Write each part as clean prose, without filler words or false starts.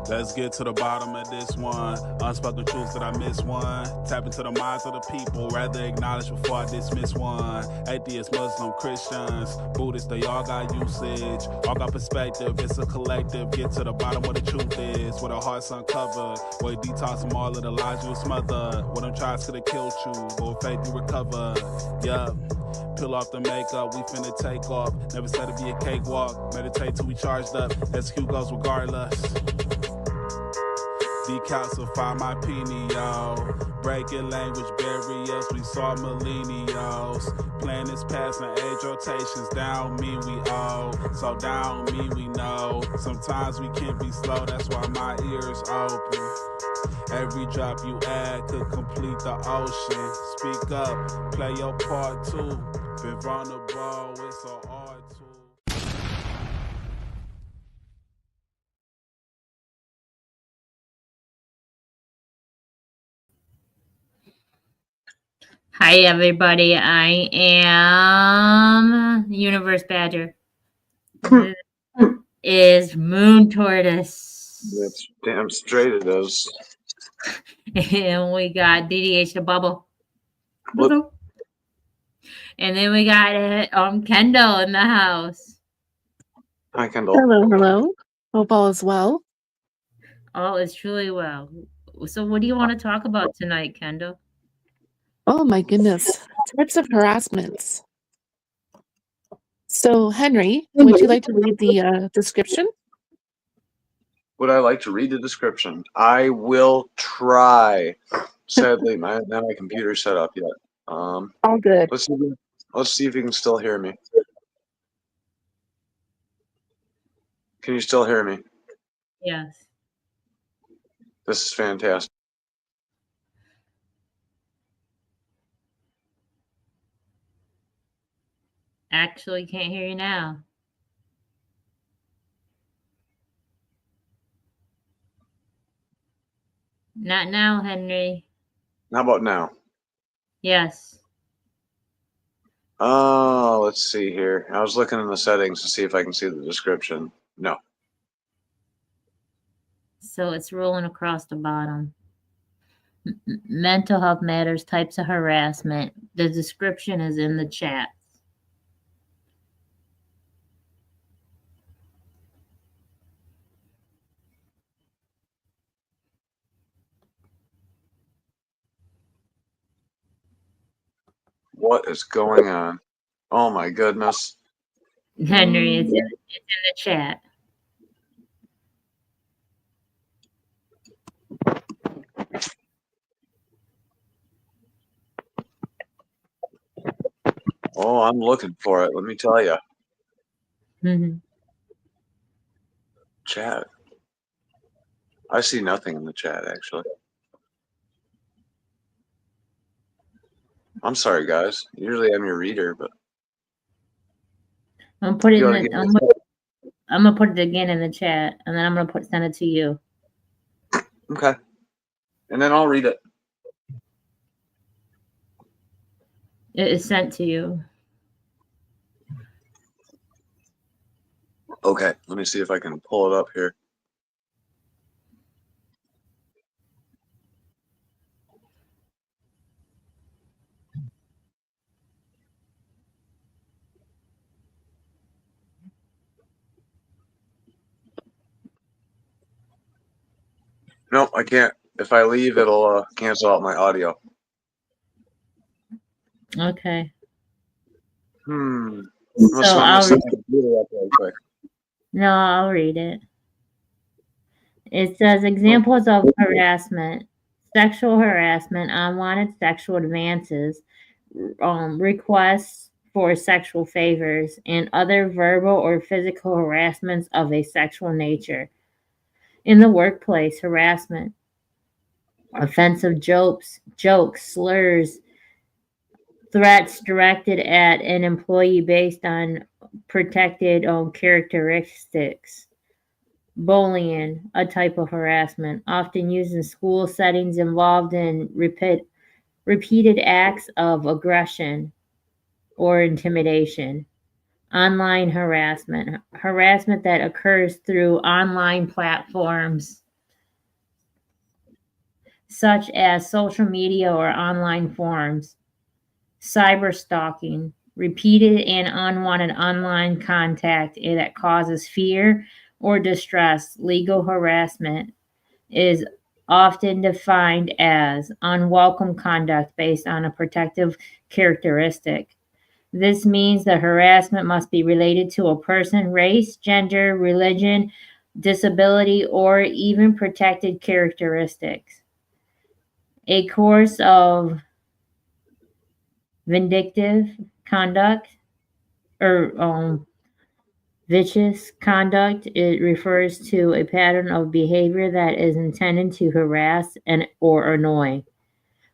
Let's get to the bottom of this one. Unspoken truths that I miss one. Tap into the minds of the people, rather acknowledge before I dismiss one. Atheists, Muslim, Christians, Buddhists, they all got usage. All got perspective, it's a collective. Get to the bottom where the truth is, where the heart's uncovered. Where you detox from all of the lies you smothered. Where them tries could have killed you, but with faith you recovered. Yup. Peel off the makeup, we finna take off. Never said it'd be a cakewalk. Meditate till we charged up. Execute goes regardless. Decalcify my pineal. Breaking language barriers, we saw millennials. Planets passing age rotations, down me we owe. So down me we know. Sometimes we can be slow, that's why my ears open. Every drop you add could complete the ocean. Speak up, play your part too. Been vulnerable, it's so hard to. Hi, everybody. I am Universe Badger. This is Moon Tortoise. That's damn straight it is. And we got DDH the Bubble. Whoop. And then we got Kendall in the house. Hi, Kendall. Hello. Hope all is well. All is truly well. So what do you want to talk about tonight, Kendall? Oh my goodness. Types of harassments. So, Henry, would you like to read the description? Would I like to read the description? I will try. Sadly, my computer's set up yet. All good. Let's see if you can still hear me. Can you still hear me? Yes. This is fantastic. Actually, can't hear you now. Not now, Henry. How about now? Yes. Oh, let's see here. I was looking in the settings to see if I can see the description. No. So it's rolling across the bottom. Mental health matters, types of harassment. The description is in the chat. What is going on? Oh my goodness. Henry, it's in the chat. Oh, I'm looking for it. Let me tell you. Mm-hmm. Chat. I see nothing in the chat, actually. I'm sorry, guys. Usually I'm your reader, but I'm gonna put it again in the chat, and then I'm gonna send it to you. okay. And then I'll read it. It is sent to you. Okay, let me see if I can pull it up here. Nope, I can't. If I leave, it'll cancel out my audio. Okay. So I'll read it. No, I'll read it. It says examples of harassment: sexual harassment, unwanted sexual advances, requests for sexual favors, and other verbal or physical harassments of a sexual nature. In the workplace, harassment, offensive jokes, slurs, threats directed at an employee based on protected characteristics. Bullying, a type of harassment, often used in school settings involved in repeated acts of aggression or intimidation. Online harassment, harassment that occurs through online platforms such as social media or online forums. Cyberstalking, repeated and unwanted online contact that causes fear or distress. Legal harassment is often defined as unwelcome conduct based on a protective characteristic. This means the harassment must be related to a person, race, gender, religion, disability, or even protected characteristics. A course of vindictive conduct or vicious conduct, it refers to a pattern of behavior that is intended to harass and or annoy.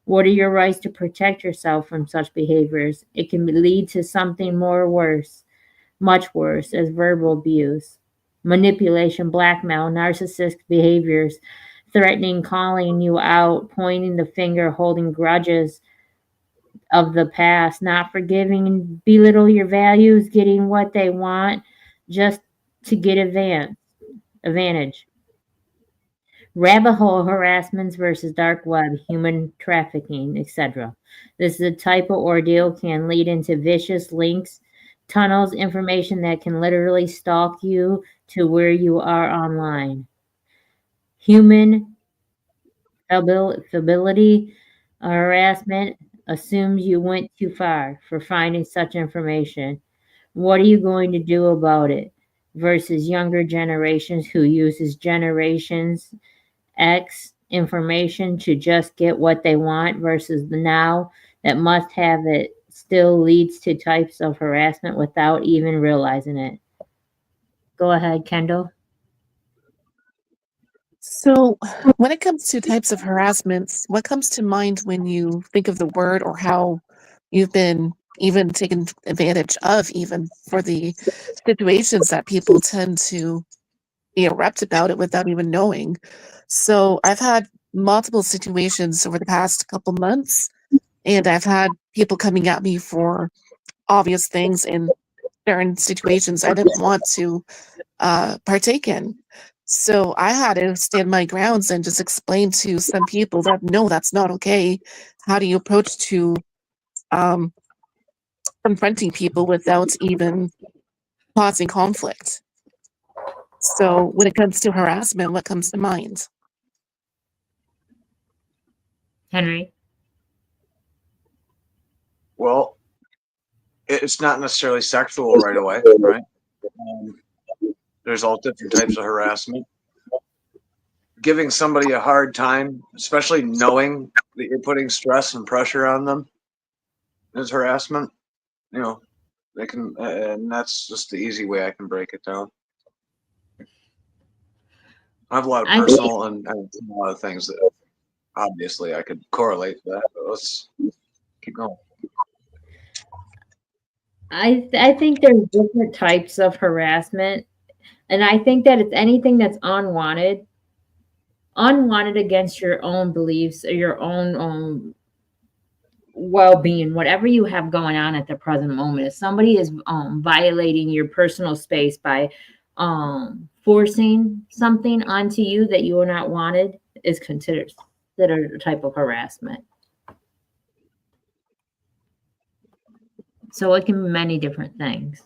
What are your rights to protect yourself from such behaviors? It can lead to something more worse, much worse, as verbal abuse, manipulation, blackmail, narcissistic behaviors, threatening, calling you out, pointing the finger, holding grudges of the past, not forgiving and belittle your values, getting what they want just to get advantage. Rabbit hole harassments versus dark web, human trafficking, etc. This is a type of ordeal can lead into vicious links, tunnels, information that can literally stalk you to where you are online. Human ability harassment assumes you went too far for finding such information. What are you going to do about it? Versus younger generations who uses generations X information to just get what they want versus the now that must have it still leads to types of harassment without even realizing it. Go ahead, Kendall. So, when it comes to types of harassments, what comes to mind when you think of the word or how you've been even taken advantage of, even for the situations that people tend to be erupt about it without even knowing? So, I've had multiple situations over the past couple months, and I've had people coming at me for obvious things in certain situations I didn't want to partake in. So I had to stand my grounds and just explain to some people that no, that's not okay. How do you approach to um, confronting people without even causing conflict? So when it comes to harassment, what comes to mind? Henry. Well, it's not necessarily sexual right away, right? There's all different types of harassment. Giving somebody a hard time, especially knowing that you're putting stress and pressure on them, is harassment. You know, they can, and that's just the easy way I can break it down. I have a lot of personal and a lot of things that obviously I could correlate to that. But let's keep going. I think there's different types of harassment, and I think that it's anything that's unwanted against your own beliefs or your own well-being, whatever you have going on at the present moment. If somebody is violating your personal space by forcing something onto you that you are not wanted, is considered a type of harassment. So it can be many different things.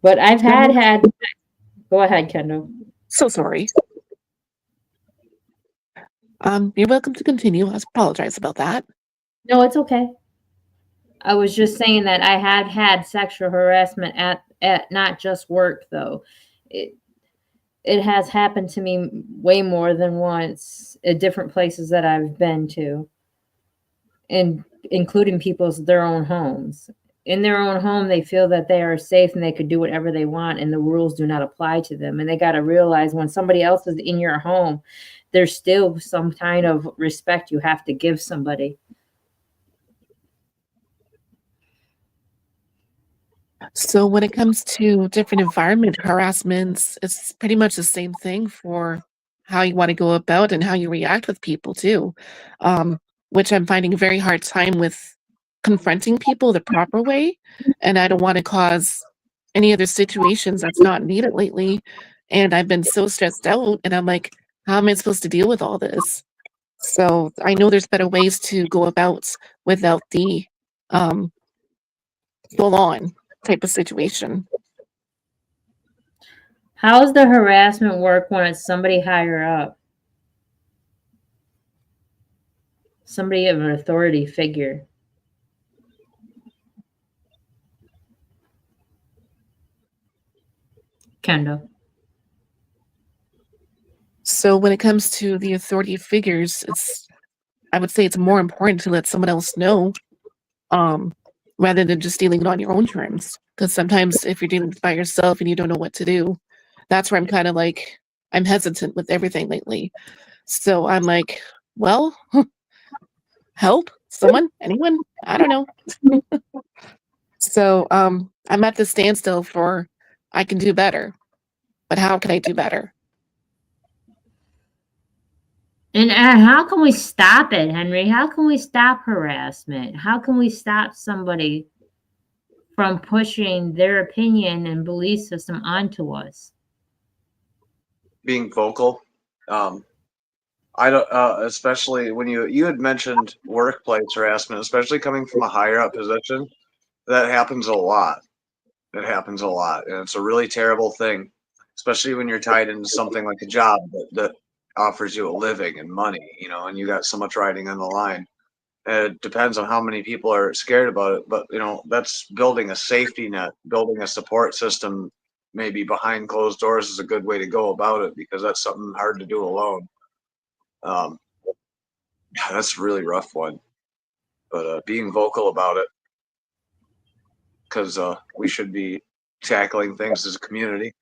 But I've had go ahead, Kendall. So sorry. You're welcome to continue. I apologize about that. No, it's okay. I was just saying that I have had sexual harassment at not just work though. It has happened to me way more than once at different places that I've been to, and including their own homes. In their own home, they feel that they are safe and they could do whatever they want, and the rules do not apply to them. And they got to realize when somebody else is in your home, there's still some kind of respect you have to give somebody. So when it comes to different environment harassments, it's pretty much the same thing for how you want to go about and how you react with people too, which I'm finding a very hard time with confronting people the proper way. And I don't want to cause any other situations that's not needed lately And I've been so stressed out, and I'm like, how am I supposed to deal with all this? So I know there's better ways to go about without the um, full on type of situation. How does the harassment work when it's somebody higher up? Somebody of an authority figure. Kendall. So when it comes to the authority figures, I would say it's more important to let someone else know, um, rather than just dealing it on your own terms. Because sometimes if you're dealing by yourself and you don't know what to do, that's where I'm kind of like, I'm hesitant with everything lately. So I'm like, well, help someone, anyone, I don't know. So I'm at the standstill for I can do better, but how can I do better? And how can we stop it, Henry? How can we stop harassment? How can we stop somebody from pushing their opinion and belief system onto us? Being vocal. I don't, especially when you had mentioned workplace harassment, especially coming from a higher up position, that happens a lot. It happens a lot, and it's a really terrible thing, especially when you're tied into something like a job that offers you a living and money, and you got so much riding on the line. And it depends on how many people are scared about it, but that's building a safety net, building a support system. Maybe behind closed doors is a good way to go about it because that's something hard to do alone. Um, that's a really rough one, but being vocal about it because we should be tackling things as a community.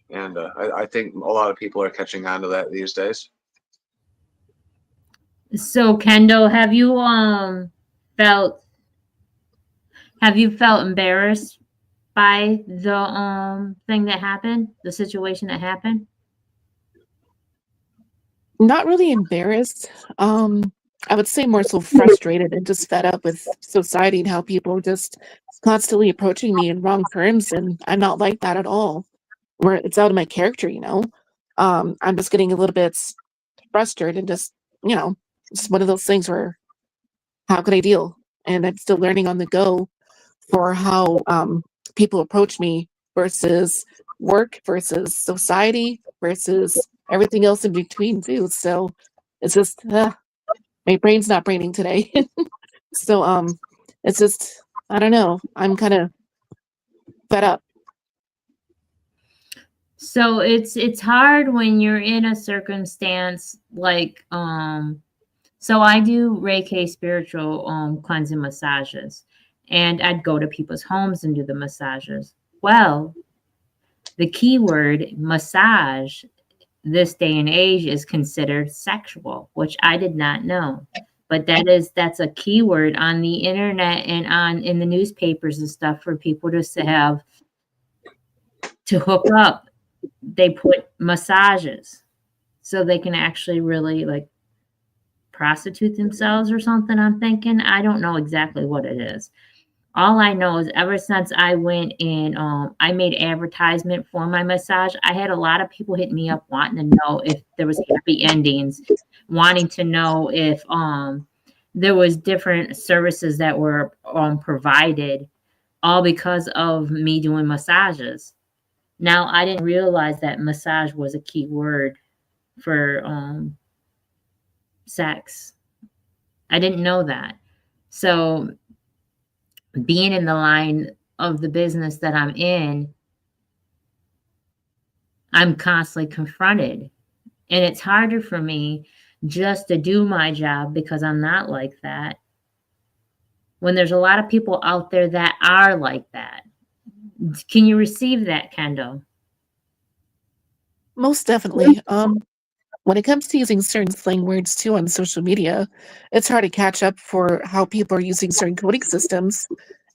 And I think a lot of people are catching on to that these days. So, Kendall, felt have you felt embarrassed by the thing that happened, the situation that happened? Not really embarrassed. I would say more so frustrated and just fed up with society and how people are just constantly approaching me in wrong terms, and I'm not like that at all. Where it's out of my character. I'm just getting a little bit frustrated and just, it's one of those things where how could I deal? And I'm still learning on the go for how people approach me versus work versus society versus everything else in between too. So it's just my brain's not braining today. So it's just I don't know. I'm kind of fed up. So it's hard when you're in a circumstance like so I do Reiki spiritual cleansing massages, and I'd go to people's homes and do the massages. Well, the keyword massage this day and age is considered sexual, which I did not know. But that's a keyword on the internet and on in the newspapers and stuff for people just to have to hook up. They put massages so they can actually really like prostitute themselves or something. I'm thinking. I don't know exactly what it is. All I know is ever since I went and I made advertisement for my massage, I had a lot of people hit me up wanting to know if there was happy endings, wanting to know if there was different services that were provided, all because of me doing massages. Now I didn't realize that massage was a key word for sex. I didn't know that. So being in the line of the business that I'm in, I'm constantly confronted. And it's harder for me just to do my job because I'm not like that. When there's a lot of people out there that are like that. Can you receive that, Kendall? Most definitely. When it comes to using certain slang words too on social media, it's hard to catch up for how people are using certain coding systems.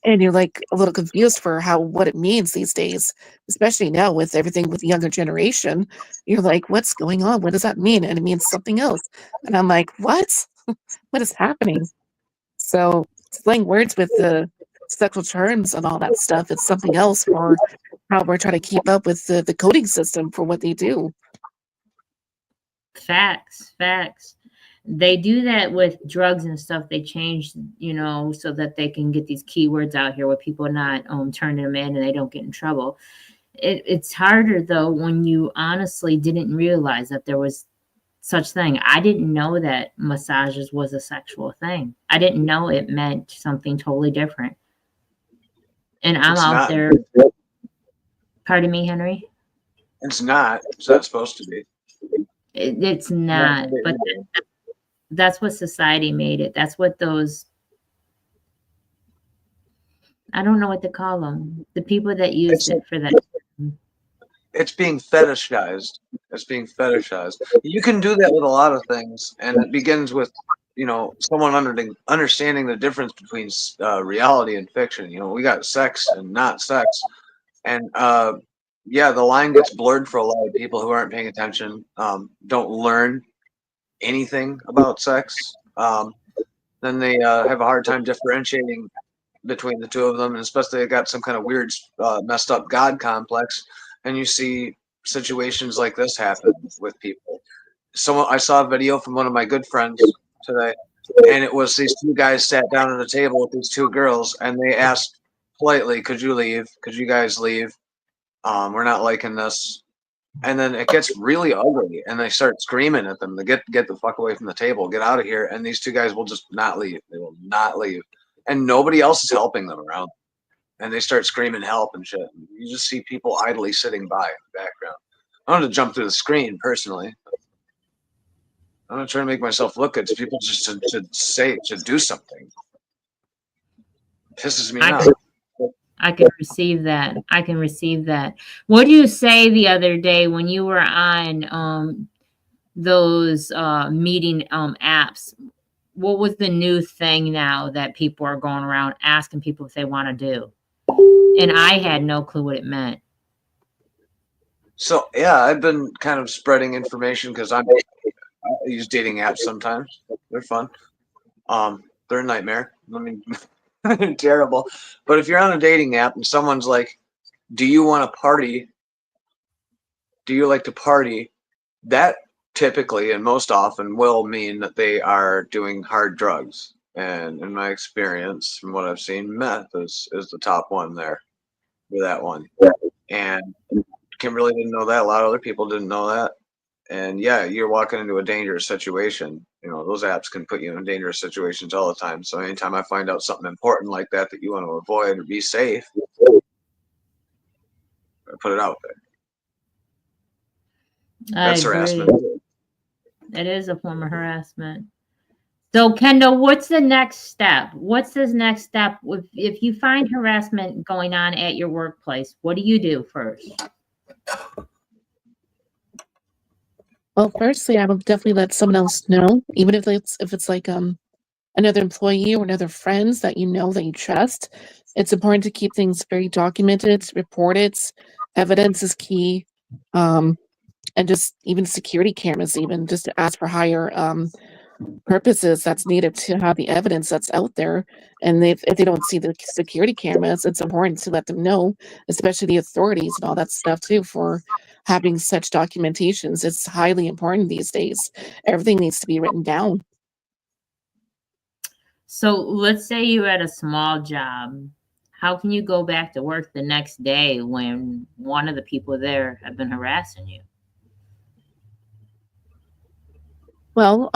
And you're like a little confused for what it means these days, especially now with everything with the younger generation. You're like, what's going on? What does that mean? And it means something else. And I'm like, what? What is happening? So slang words with the sexual terms and all that stuff, it's something else for how we're trying to keep up with the coding system for what they do. Facts. They do that with drugs and stuff. They change, so that they can get these keywords out here where people not turning them in and they don't get in trouble. It's harder though when you honestly didn't realize that there was such thing. I didn't know that massages was a sexual thing. I didn't know it meant something totally different. And I'm It's out not. there. Pardon me, Henry? It's not supposed to be. It's not, but that's what society made it. That's what those, I don't know what to call them, the people that used it for that. It's being fetishized. It's being fetishized. You can do that with a lot of things, and it begins with, someone understanding the difference between reality and fiction. We got sex and not sex, and yeah, the line gets blurred for a lot of people who aren't paying attention. Don't learn anything about sex. Then they have a hard time differentiating between the two of them, and especially they got some kind of weird, messed up God complex. And you see situations like this happen with people. I saw a video from one of my good friends today, and it was these two guys sat down at a table with these two girls, and they asked politely, "Could you leave? Could you guys leave? We're not liking this." And then it gets really ugly, and they start screaming at them to get the fuck away from the table, get out of here. And these two guys will just not leave. They will not leave, and nobody else is helping them around. And they start screaming help and shit. And you just see people idly sitting by in the background. I don't want to jump through the screen personally. I'm not trying to make myself look good to people just to do something. It pisses me off. I can receive that. What do you say the other day when you were on those meeting apps? What was the new thing now that people are going around asking people if they want to do? And I had no clue what it meant. So yeah, I've been kind of spreading information because I use dating apps sometimes. They're fun. They're a nightmare. I mean, terrible. But if you're on a dating app and someone's like, "Do you want to party? Do you like to party?" That typically and most often will mean that they are doing hard drugs. And in my experience, from what I've seen, meth is the top one there for that one. And Kimberly didn't know that. A lot of other people didn't know that. And yeah, you're walking into a dangerous situation. Those apps can put you in dangerous situations all the time. So anytime I find out something important like that you want to avoid or be safe, I put it out there. That's harassment. It is a form of harassment. So, Kendall, what's the next step? What's this next step? If you find harassment going on at your workplace, what do you do first? Well, firstly, I would definitely let someone else know, even if it's like another employee or another friends that you trust. It's important to keep things very documented, reported. Evidence is key, and just even security cameras, even just to ask for higher purposes that's needed to have the evidence that's out there. And if they don't see the security cameras, it's important to let them know, especially the authorities and all that stuff too, for having such documentations. It's highly important these days. Everything needs to be written down. So let's say you're at a small job. How can you go back to work the next day when one of the people there have been harassing you? Well,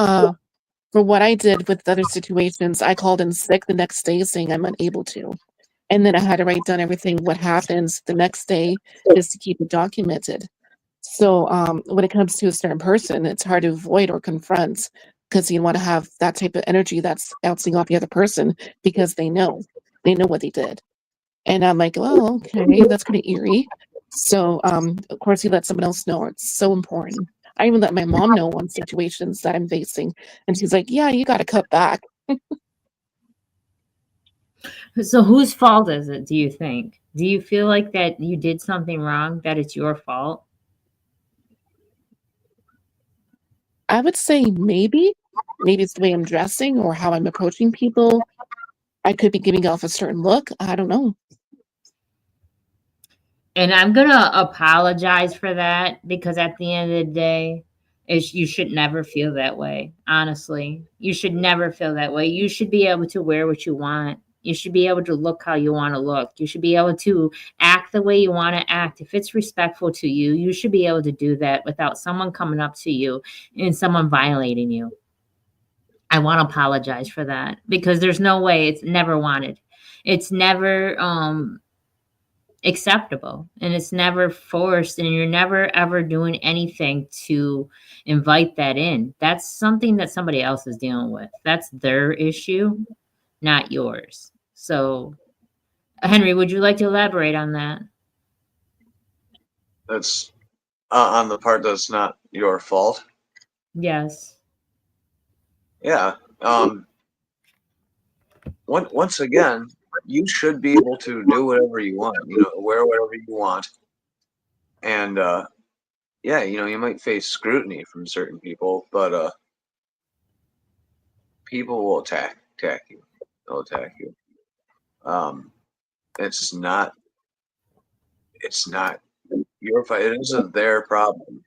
for what I did with other situations, I called in sick the next day saying I'm unable to. And then I had to write down everything, what happens the next day, just to keep it documented. So when it comes to a certain person, it's hard to avoid or confront because you want to have that type of energy that's bouncing off the other person because they know what they did. And I'm like, oh, okay, that's kind of eerie. So of course, you let someone else know. It's so important. I even let my mom know on situations that I'm facing, and she's like, "Yeah, you got to cut back." So whose fault is it, do you think? Do you feel like that you did something wrong, that it's your fault? I would say maybe it's the way I'm dressing or how I'm approaching people. I could be giving off a certain look. I don't know. And I'm gonna apologize for that because at the end of the day, you should never feel that way. Honestly, you should never feel that way. You should be able to wear what you want. You should be able to look how you want to look. You should be able to act the way you want to act. If it's respectful to you, you should be able to do that without someone coming up to you and someone violating you. I want to apologize for that because there's no way. It's never wanted. It's never acceptable, and it's never forced, and you're never ever doing anything to invite that in. That's something that somebody else is dealing with. That's their issue, not yours. So Henry, would you like to elaborate on that? That's on the part that's not your fault. Yes. Yeah. Once again, you should be able to do whatever you want. Wear whatever you want, and yeah, you might face scrutiny from certain people, but people will attack you. They'll attack you. It's not your fight. It isn't their problem.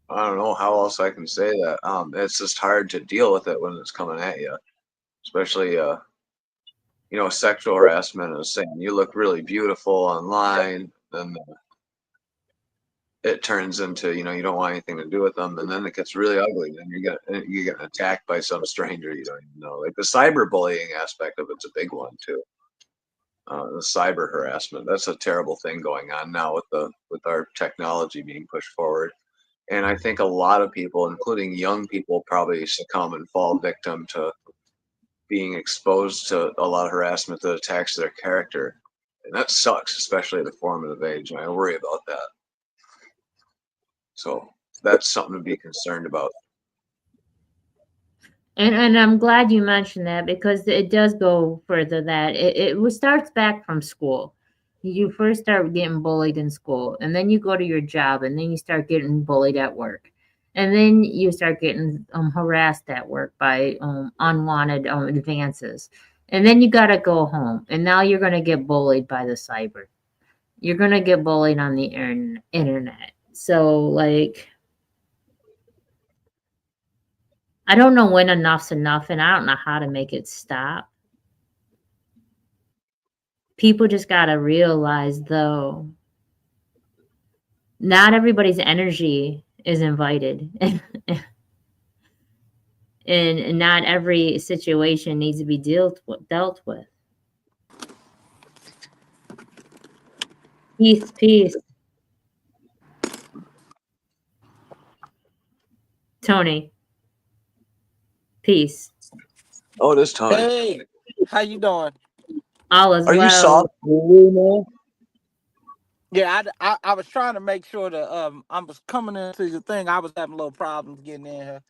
I don't know how else I can say that. It's just hard to deal with it when it's coming at you, especially sexual harassment is saying you look really beautiful online, then it turns into you don't want anything to do with them, and then it gets really ugly. Then you get attacked by some stranger you don't even know. Like the cyberbullying aspect of it's a big one too. The cyber harassment, that's a terrible thing going on now with our technology being pushed forward. And I think a lot of people, including young people, probably succumb and fall victim to being exposed to a lot of harassment that attacks their character. And that sucks, especially at a formative age. And I worry about that. So that's something to be concerned about. And I'm glad you mentioned that because it does go further that it starts back from school. You first start getting bullied in school, and then you go to your job, and then you start getting bullied at work. And then you start getting harassed at work by unwanted advances. And then you got to go home. And now you're going to get bullied by the cyber. You're going to get bullied on the internet. So, like, I don't know when enough's enough, and I don't know how to make it stop. People just got to realize, though, not everybody's energy is invited. And not every situation needs to be dealt with. Peace, peace. Tony, peace. Oh, it is Tony. Hey, how you doing? All is Are you well. soft, man? Yeah, I was trying to make sure that I was coming into the thing. I was having a little problems getting in here,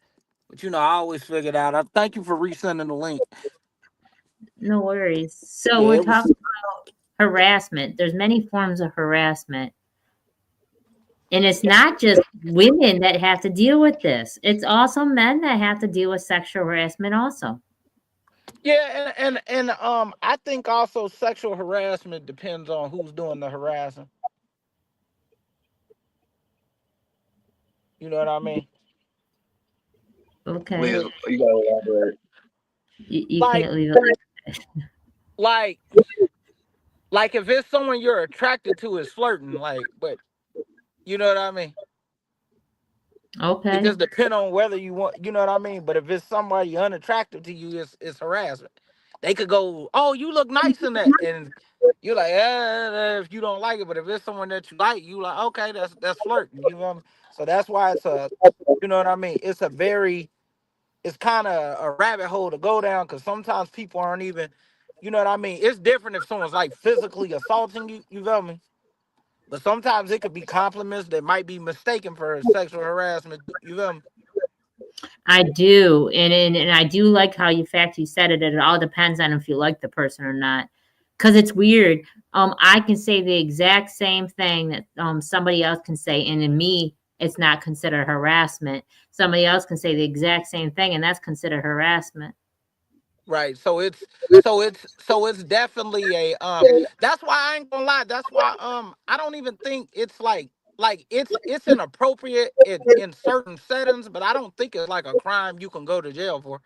but I always figured out. I thank you for resending the link. No worries. So Yeah, we're it was. talking about harassment. There's many forms of harassment. And it's not just women that have to deal with this. It's also men that have to deal with sexual harassment also. Yeah, and I think also sexual harassment depends on who's doing the harassing. You know what I mean? Okay. Please, you gotta elaborate. You Like, can't leave it like, like if it's someone you're attracted to is flirting, like, but you know what I mean? It okay. just depends on whether you want, you know what I mean? But if it's somebody unattractive to you, it's harassment. They could go, "Oh, you look nice in that," and you're like, if you don't like it. But if it's someone that you like, you like, okay, that's flirting. You know what I mean? So that's why it's a, you know what I mean? It's kind of a rabbit hole to go down because sometimes people aren't even, you know what I mean? It's different if someone's like physically assaulting you. You feel me? But sometimes it could be compliments that might be mistaken for sexual harassment. You feel me? I do. And I do like how you said it. It all depends on if you like the person or not. Because it's weird. I can say the exact same thing that somebody else can say, and in me, it's not considered harassment. Somebody else can say the exact same thing, and that's considered harassment. Right. So it's definitely a that's why I ain't gonna lie. That's why I don't even think it's like it's inappropriate in certain settings, but I don't think it's like a crime you can go to jail for.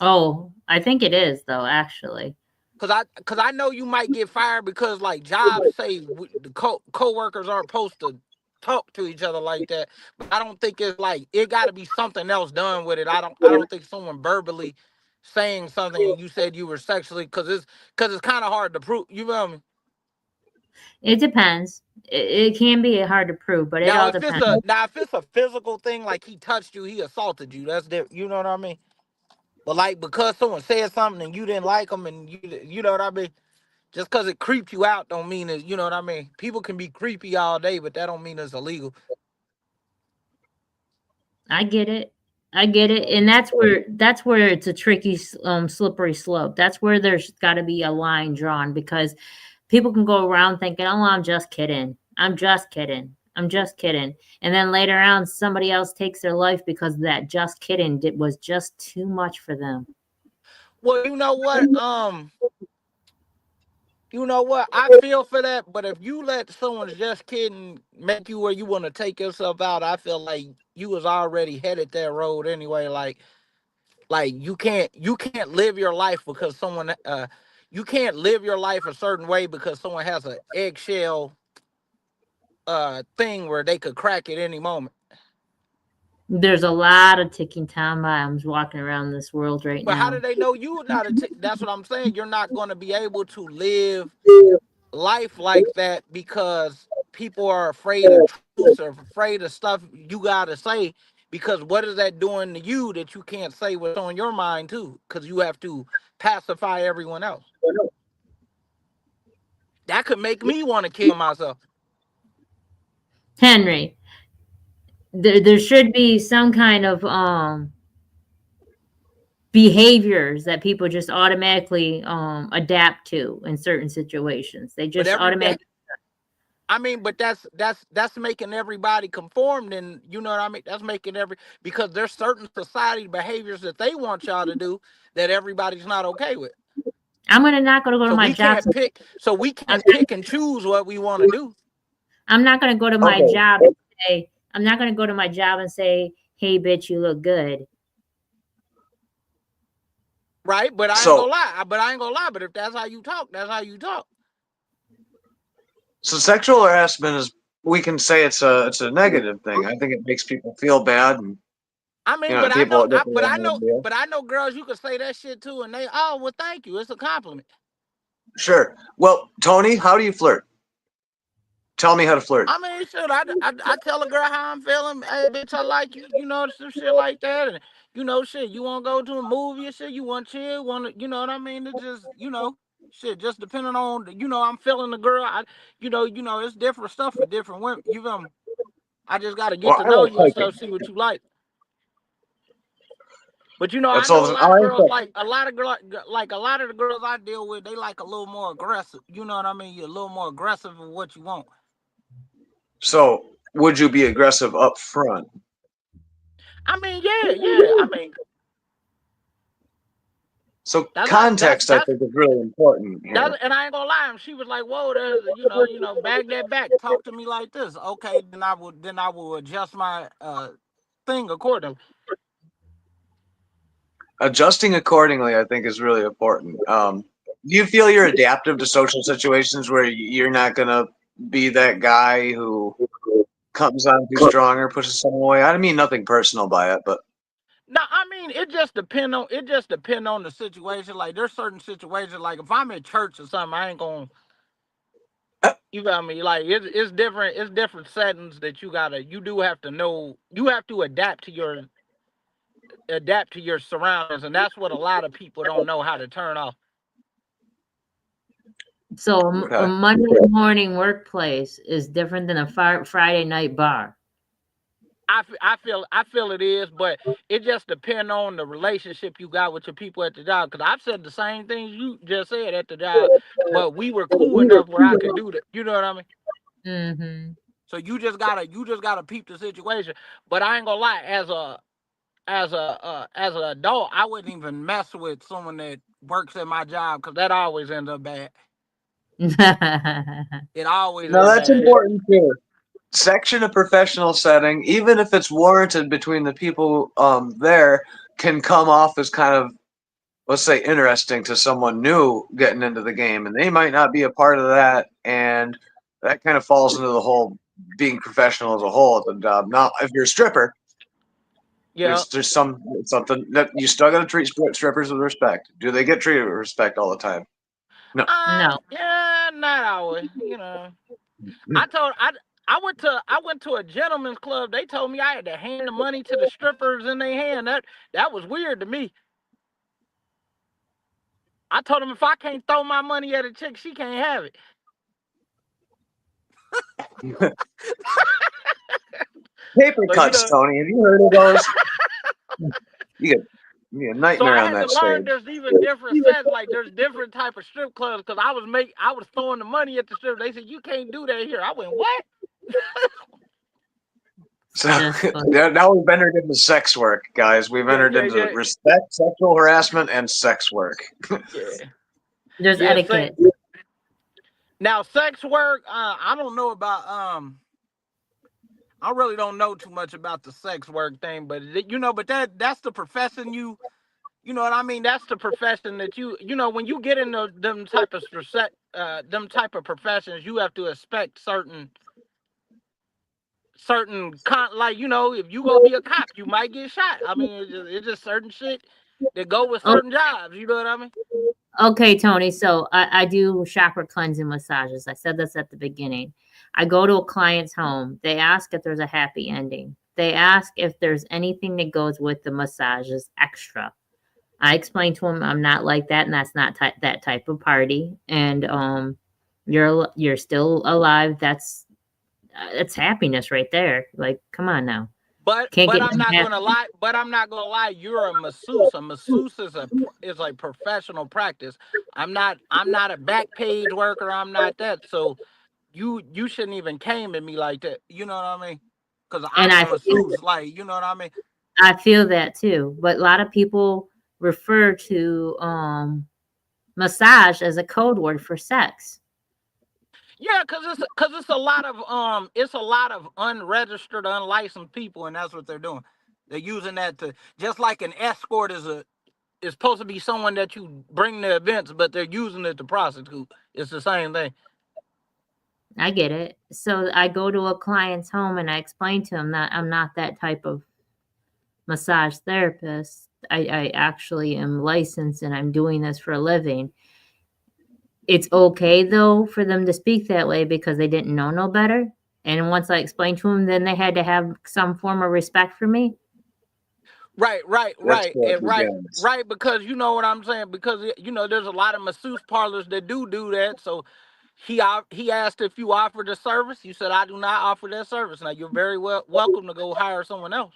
Oh, I think it is though, actually. Cause I know you might get fired because like jobs say the co-workers aren't supposed to talk to each other like that. But I don't think it's like it got to be something else done with it. I don't think someone verbally saying something and you said you were sexually because it's kind of hard to prove. You feel me? It depends. It can be hard to prove, but it Now all if it's depends. a physical thing like he touched you, he assaulted you. That's different. You know what I mean? But like because someone said something and you didn't like them and you know what I mean. Just because it creeped you out don't mean it, you know what I mean? People can be creepy all day, but that don't mean it's illegal. I get it. I get it, and that's where it's a tricky, slippery slope. That's where there's got to be a line drawn because people can go around thinking, "Oh, I'm just kidding. I'm just kidding. I'm just kidding," and then later on, somebody else takes their life because that just kidding was just too much for them. Well, you know what? I feel for that, but if you let someone's just kidding make you where you want to take yourself out, I feel like you was already headed that road anyway. Like you can't live your life because someone you can't live your life a certain way because someone has an eggshell thing where they could crack at any moment. There's a lot of ticking time bombs walking around this world right But how do now. they know you not that's what I'm saying. You're not going to be able to live life like that because people are afraid of truths or afraid of stuff you gotta say. Because what is that doing to you that you can't say what's on your mind too? Because you have to pacify everyone else. That could make me want to kill myself. Henry, there should be some kind of behaviors that people just automatically adapt to in certain situations. They But just automatically. I mean, but that's making everybody conform. Then you know what I mean. That's making because there's certain society behaviors that they want y'all to do that everybody's not okay with. I'm gonna not gonna go to So my we job. can't pick. So we I'm, can't pick and choose what we want to do, I'm not gonna go to my Okay. job and say I'm not gonna go to my job and say, "Hey, bitch, you look good." right? But I ain't gonna So lie. But I ain't gonna lie. But if that's how you talk, that's how you talk. so sexual harassment is, we can say it's a negative thing. I think it makes people feel bad, and I mean, but I people know, have different ideas. but I know girls you can say that shit too, and they, oh well, thank you, it's a compliment. Sure. Well, Tony, how do you flirt? Tell me how to flirt. I mean, shit, I tell a girl how I'm feeling. Hey, bitch, I like you. You know, some shit like that. And, shit, you want to go to a movie or shit? You want to chill? Want to, you know what I mean? It just, shit, just depending on, I'm feeling the girl. It's different stuff for different women. You feel me? I just got to get Well, to I know like you and hiking. stuff, see what you like. But, I That's know all. a I lot of like girls, that. like a lot of the girls I deal with, they like a little more aggressive. You know what I mean? You're a little more aggressive in what you want. So, would you be aggressive up front? I mean, yeah, yeah. I mean, So, that's how context, I think, is really important here. and I ain't gonna lie. She was like, "Whoa, there's bag that back. Talk to me like this." Okay, then I will adjust my thing accordingly. Adjusting accordingly, I think, is really important. Do you feel you're adaptive to social situations where you're not gonna be that guy who comes on too strong or pushes someone away? I mean nothing personal by it, but No, I mean it just depend on the situation. Like there's certain situations, like if I'm in church or something, I ain't gonna. You feel me? Like it's different. It's different settings that you do have to know. You have to adapt to your surroundings, and that's what a lot of people don't know how to turn off. So a okay. Monday morning workplace is different than a Friday night bar. I feel it is, but it just depends on the relationship you got with your people at the job. Because I've said the same things you just said at the job, but we were cool enough where I could do that. You know what I mean? Mm-hmm. So you just gotta peep the situation. But I ain't gonna lie, as an adult, I wouldn't even mess with someone that works at my job because that always ends up bad. It always No, ends that's bad. important too. Sex in a professional setting, even if it's warranted between the people there, can come off as kind of, let's say, interesting to someone new getting into the game, and they might not be a part of that, and that kind of falls into the whole being professional as a whole at the job. Now, if you're a stripper, Yeah. there's something that you still got to treat strippers with respect. Do they get treated with respect all the time? No. No. Yeah, not always. You know, I told I went to a gentleman's club. They told me I had to hand the money to the strippers in their hand. That was weird to me. I told them if I can't throw my money at a chick, she can't have it. Paper But you cuts, know, Tony. Have you heard of those? You get a so I nightmare on had to that learn stage. there's even different sets. Like there's different type of strip clubs because I was throwing the money at the strip. They said you can't do that here. I went what? So That's funny. now we've entered into sex work, guys. We've Yeah, entered yeah, into yeah, respect, sexual harassment, and sex work. yeah, There's yeah. etiquette. Now sex work. I don't know about I really don't know too much about the sex work thing, but but that's the profession you know what I mean. That's the profession that when you get into them type of professions, you have to expect like if you go be a cop, you might get shot. I mean, it's just certain shit that go with Oh, certain jobs. You know what I mean? okay, Tony. So I do chakra cleansing massages. I said this at the beginning. I go to a client's home. They ask if there's a happy ending. They ask if there's anything that goes with the massages extra. I explain to them I'm not like that, and that's not that type of party. And you're still alive. That's happiness right there. Like, come on now. But Can't but get I'm no not happy. gonna lie. But I'm not gonna lie. You're a masseuse. A masseuse is a professional practice. I'm not a back page worker. I'm not that. So you shouldn't even came at me like that. You know what I mean? Because And I'm a masseuse. Like you know what I mean? I feel that too. But a lot of people refer to massage as a code word for sex. Yeah, cause it's a lot of unregistered, unlicensed people, and that's what they're doing. They're using that to just like an escort is supposed to be someone that you bring to events, but they're using it to prostitute. It's the same thing. I get it. So I go to a client's home and I explain to him that I'm not that type of massage therapist. I actually am licensed and I'm doing this for a living. It's okay though for them to speak that way because they didn't know no better. And once I explained to them, then they had to have some form of respect for me. Right, right, That's right, where it and right, begins. right. Because you know what I'm saying. Because there's a lot of masseuse parlors that do that. So he asked if you offered a service. You said I do not offer that service. Now you're very welcome to go hire someone else.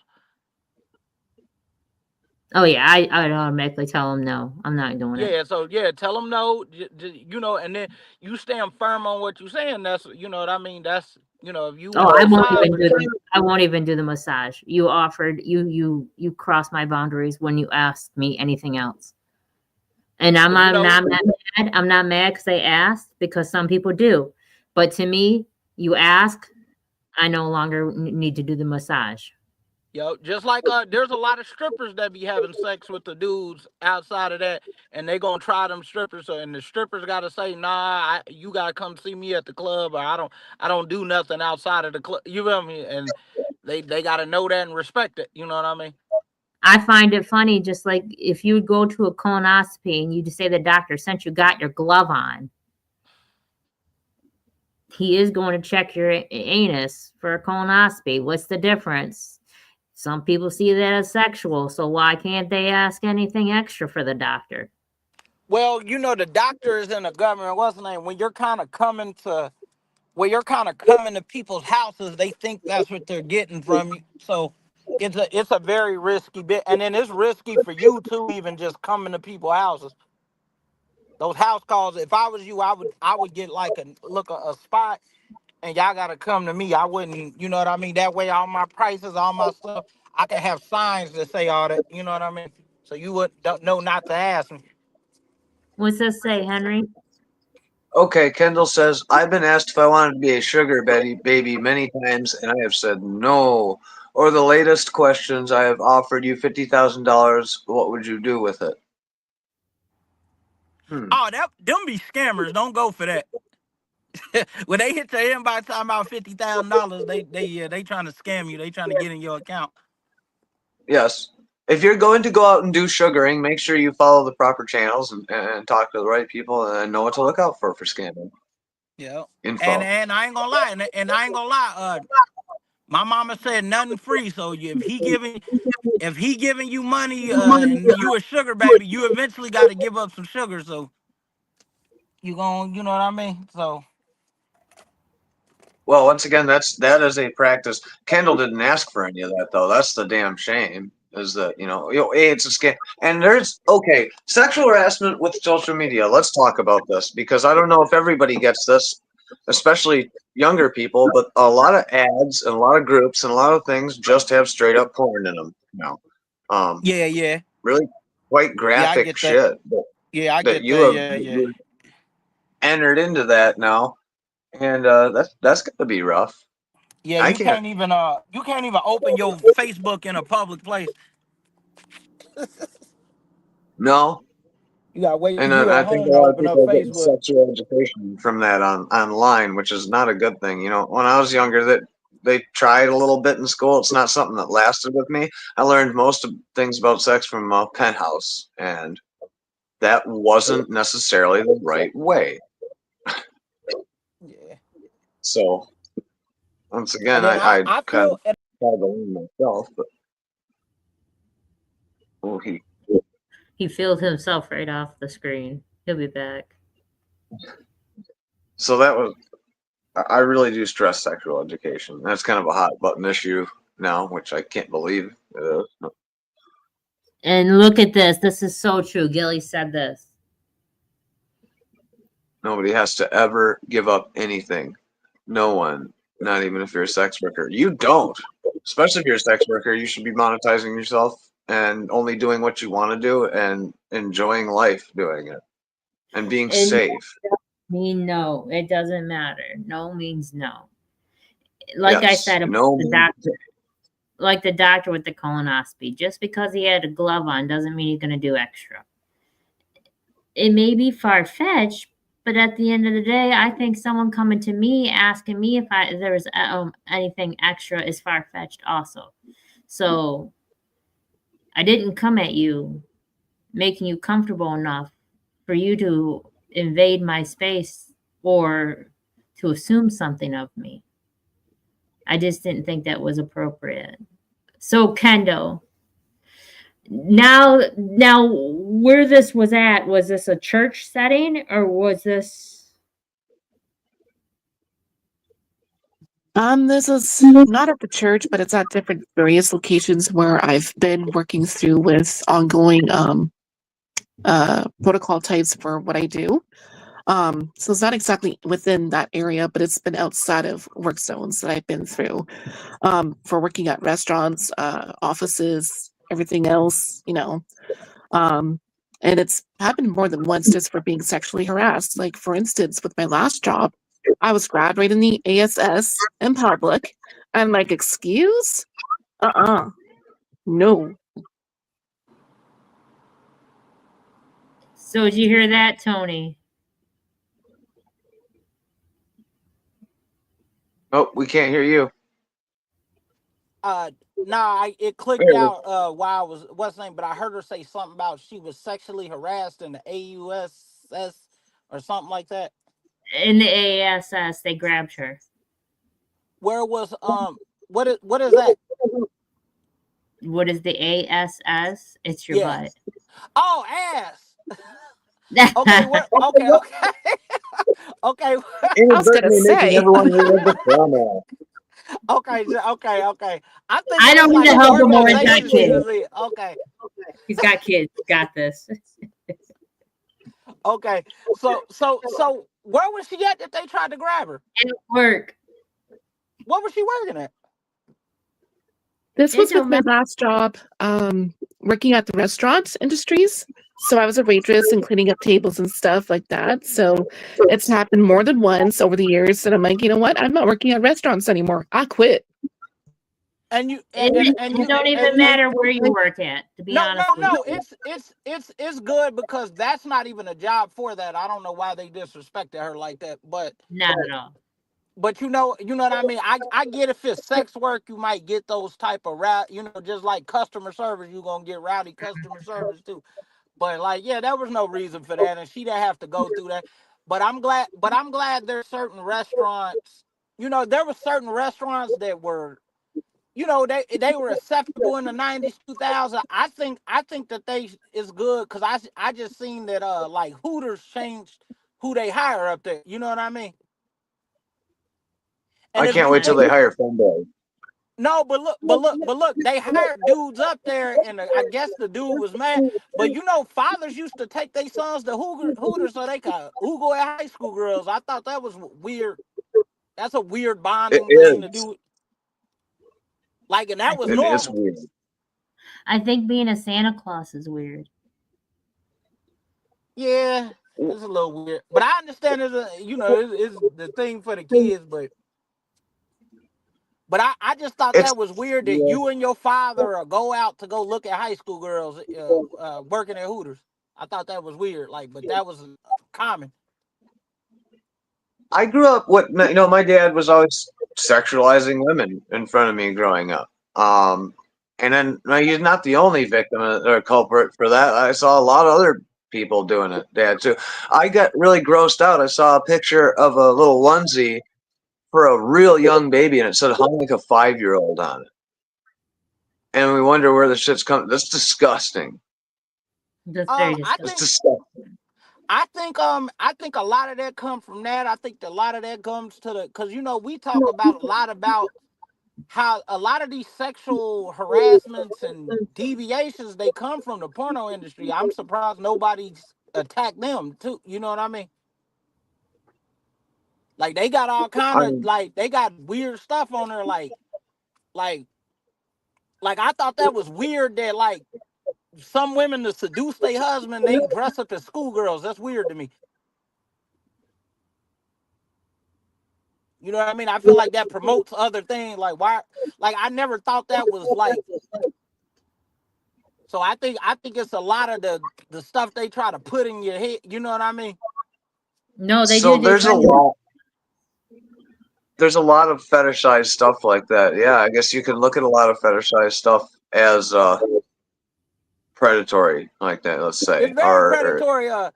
Oh yeah, I'd automatically tell them no. I'm not doing it. Yeah, so yeah, tell them no, and then you stand firm on what you're saying. That's what I mean. That's if you Oh, want a massage, but I won't even do the massage. You offered you crossed my boundaries when you asked me anything else. And I'm but not, I'm not mad. I'm not mad because they asked because some people do. But to me, you ask, I no longer need to do the massage. just like there's a lot of strippers that be having sex with the dudes outside of that, and they gonna try them strippers. So and the strippers gotta say, nah, you gotta come see me at the club, or I don't do nothing outside of the club. You feel me? And they gotta know that and respect it. You know what I mean? I find it funny, just like if you go to a colonoscopy and you just say the doctor, since you got your glove on, he is going to check your anus for a colonoscopy. What's the difference? Some people see that as sexual, so why can't they ask anything extra for the doctor? Well, the doctors and the government, what's the name? When you're kind of coming to people's houses, they think that's what they're getting from you. So it's a very risky bit, and then it's risky for you too, even just coming to people's houses. Those house calls. If I was you, I would get like a spot, and y'all gotta come to me. I wouldn't, you know what I mean. That way, all my prices, all my stuff, I can have signs that say all that. You know what I mean? So you would don't know not to ask me. What's this say, Henry? Okay, Kendall says, I've been asked if I wanted to be a sugar baby many times, and I have said no. Or the latest questions, I have offered you $50,000. What would you do with it? Oh, them be scammers. Don't go for that. When they hit your inbox talking about $50,000, they trying to scam you. They trying to get in your account. Yes. If you're going to go out and do sugaring, make sure you follow the proper channels and talk to the right people and know what to look out for scamming. Yeah. Info. And I ain't gonna lie, and I ain't gonna lie. My mama said nothing free. So if he giving you money, and you a sugar baby, you eventually got to give up some sugar. So you know what I mean? So Well, once again, that is a practice. Kendall didn't ask for any of that though. That's the damn shame. Is that it's a scam. And there's sexual harassment with social media. Let's talk about this because I don't know if everybody gets this, especially younger people. But a lot of ads and a lot of groups and a lot of things just have straight up porn in them now. yeah, Really quite I graphic get that. shit Yeah, I that get you that. have Yeah. entered into that now, and that's gonna be rough. Yeah, I can't. you can't even open your Facebook in a public place. No, You gotta wait till and you at I think home a to lot of open up people are getting Facebook. sexual education from that online, which is not a good thing. When I was younger, that they tried a little bit in school. It's not something that lasted with me. I learned most of things about sex from Penthouse, and that wasn't necessarily the right way. Yeah. So once again, And then I I kind of feel tried to learn myself, but he. He filled himself right off the screen. He'll be back. So that was. I really do stress sexual education. That's kind of a hot button issue now, which I can't believe it is. And look at this. This is so true. Gilly said this. Nobody has to ever give up anything. No one, not even if you're a sex worker. You don't. Especially if you're a sex worker, you should be monetizing yourself and only doing what you want to do and enjoying life doing it and being And safe. mean no. It doesn't matter. No means no. Like I Yes. said about No. the doctor. Like the doctor with the colonoscopy. Just because he had a glove on doesn't mean he's going to do extra. It may be far-fetched, but at the end of the day, I think someone coming to me asking me if there was anything extra is far-fetched also. So I didn't come at you making you comfortable enough for you to invade my space or to assume something of me. I just didn't think that was appropriate. So Kendall, now where this was at, was this a church setting or was this This is not at the church, but it's at different various locations where I've been working through with ongoing protocol types for what I do. So it's not exactly within that area, but it's been outside of work zones that I've been through. For working at restaurants, offices, everything else, and it's happened more than once just for being sexually harassed. Like, for instance, with my last job, I was grabbed right in the ASS in public. And like, excuse? No. so did you hear that, Tony? Oh, we can't hear you. it clicked out while I was what's name, but I heard her say something about she was sexually harassed in the AUSS or something like that. In the ASS, they grabbed her. Where was what is that? What is the ASS? It's your Yeah. butt. Oh, ass. Okay, what? Okay. Okay. I was gonna Inadvertently making say. everyone relive the trauma. Okay. I'm thinking I it's don't need like to an help him more. He's got organization she kids. was in. Okay. He's got kids. He got this. Okay. So where was she at that they tried to grab her? At work. What was she working at? This It was with don't my matter. last job, working at the restaurant industries. So I was a waitress and cleaning up tables and stuff like that. So it's happened more than once over the years. And I'm like, you know what? I'm not working at restaurants anymore. I quit. And you It don't even matter where you work at, to be no, honest no, with no. you. It's good because that's not even a job for that. I don't know why they disrespected her like that, Not at all. but you know what I mean. I get if it's sex work, you might get those type of just like customer service, you gonna get rowdy customer service too. But like, yeah, there was no reason for that, and she didn't have to go through that. But I'm glad. But I'm glad there's certain restaurants. There were certain restaurants that were they were acceptable in the 90s 2000. I think that they is good because I just seen that like Hooters changed who they hire up there, you know what I mean. And I if can't you wait till think they hire femboys. no, but look, they hired dudes up there, and I guess the dude was mad. But fathers used to take their sons to Hooters so they could Oogle at high school girls. I thought that was weird. That's a weird It bonding thing to is. do. Like, and that was It is normal. weird. I think being a Santa Claus is weird. Yeah, it's a little weird, but I understand it's the thing for the kids, but I just thought It's that was weird that yeah. you and your father go out to go look at high school girls working at Hooters. I thought that was weird, like, but that was common. I grew up with my dad was always sexualizing women in front of me growing up. And then he's not the only victim or culprit for that. I saw a lot of other people doing it, Dad too. I got really grossed out. I saw a picture of a little onesie for a real young baby, and it said hung like a 5-year-old on it. And we wonder where the shit's coming. That's disgusting. That's very I It's think disgusting. disgusting. I think a lot of that comes from that. I think a lot of that comes to because we talk about a lot about how a lot of these sexual harassments and deviations they come from the porno industry. I'm surprised nobody's attacked them too. You know what I mean? Like they got all kind I of mean, like they got weird stuff on there. Like I thought that was weird that like some women to seduce their husband they dress up as schoolgirls. That's weird to me. You know what I mean? I feel like that promotes other things. Like why? Like I never thought that was like. So I think it's a lot of the stuff they try to put in your head. You know what I mean? No, they so do there's a different. lot. There's a lot of fetishized stuff like that. Yeah, I guess you can look at a lot of fetishized stuff as predatory, like that. Let's It's say, very or predatory. I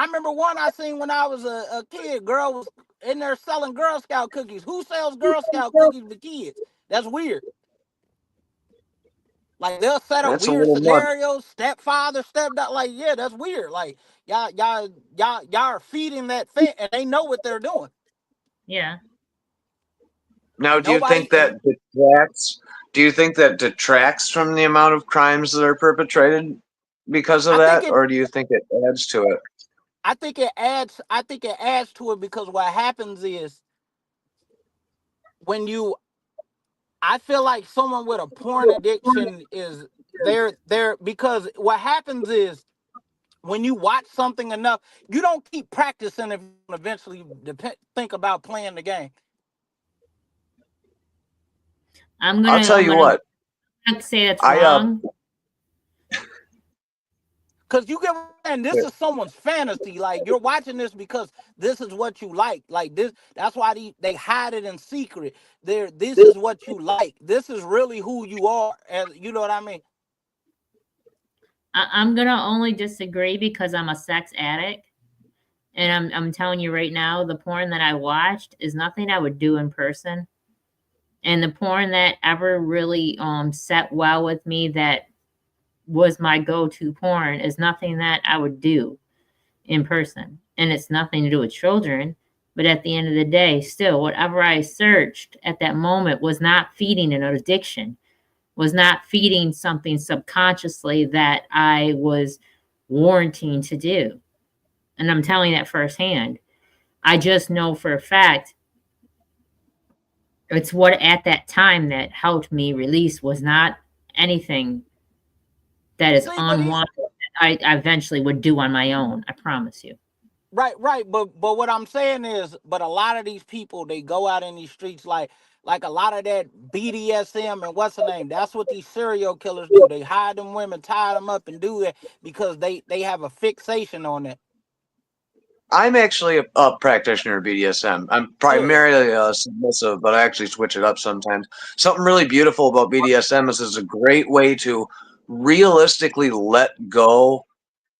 remember one I seen when I was a kid. Girl was in there selling Girl Scout cookies. Who sells Girl Scout cookies to kids? That's weird. Like they'll set up that's a weird little much. scenarios. Stepfather, stepdad. Like yeah, that's weird. Like y'all are feeding that fit, and they know what they're doing. Yeah. Now, And do you nobody think and that detracts? Do you think that detracts from the amount of crimes that are perpetrated because of I think that, it or do you think it adds to it? I think it adds to it because what happens is when you I feel like someone with a porn addiction is there because what happens is when you watch something enough, you don't keep practicing if you eventually think about playing the game. I'm I'll gonna tell I'm you gonna what. not say that's I wrong. Cause you get and this is someone's fantasy. Like you're watching this because this is what you like. Like this, that's why they hide it in secret. This is what you like. This is really who you are. And you know what I mean? I'm gonna only disagree because I'm a sex addict, and I'm telling you right now, the porn that I watched is nothing I would do in person, and the porn that ever really set well with me that was my go-to porn is nothing that I would do in person, and it's nothing to do with children. But at the end of the day, still, whatever I searched at that moment was not feeding an addiction, was not feeding something subconsciously that I was warranting to do. And I'm telling that firsthand. I just know for a fact It's what at that time that helped me release was not anything that is See, but unwanted that I eventually would do on my own. I promise you. right. But what I'm saying is, but a lot of these people, they go out in these streets like a lot of that BDSM and what's the name? That's what these serial killers do. They hide them women, tie them up, and do it because they have a fixation on it. I'm actually a practitioner of BDSM. I'm Yeah. primarily submissive, but I actually switch it up sometimes. Something really beautiful about BDSM is it's a great way to realistically let go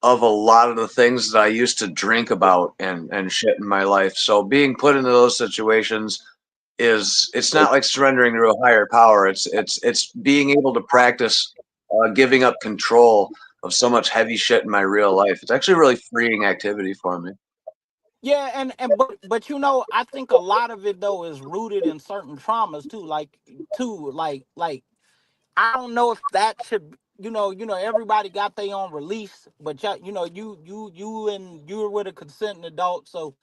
of a lot of the things that I used to drink about and shit in my life. So being put into those situations is it's not like surrendering to a higher power. It's being able to practice giving up control of so much heavy shit in my real life. It's actually a really freeing activity for me. Yeah, and but you know, I think a lot of it though is rooted in certain traumas too. Like I don't know if that should, everybody got their own release, but you and you're with a consenting adult, so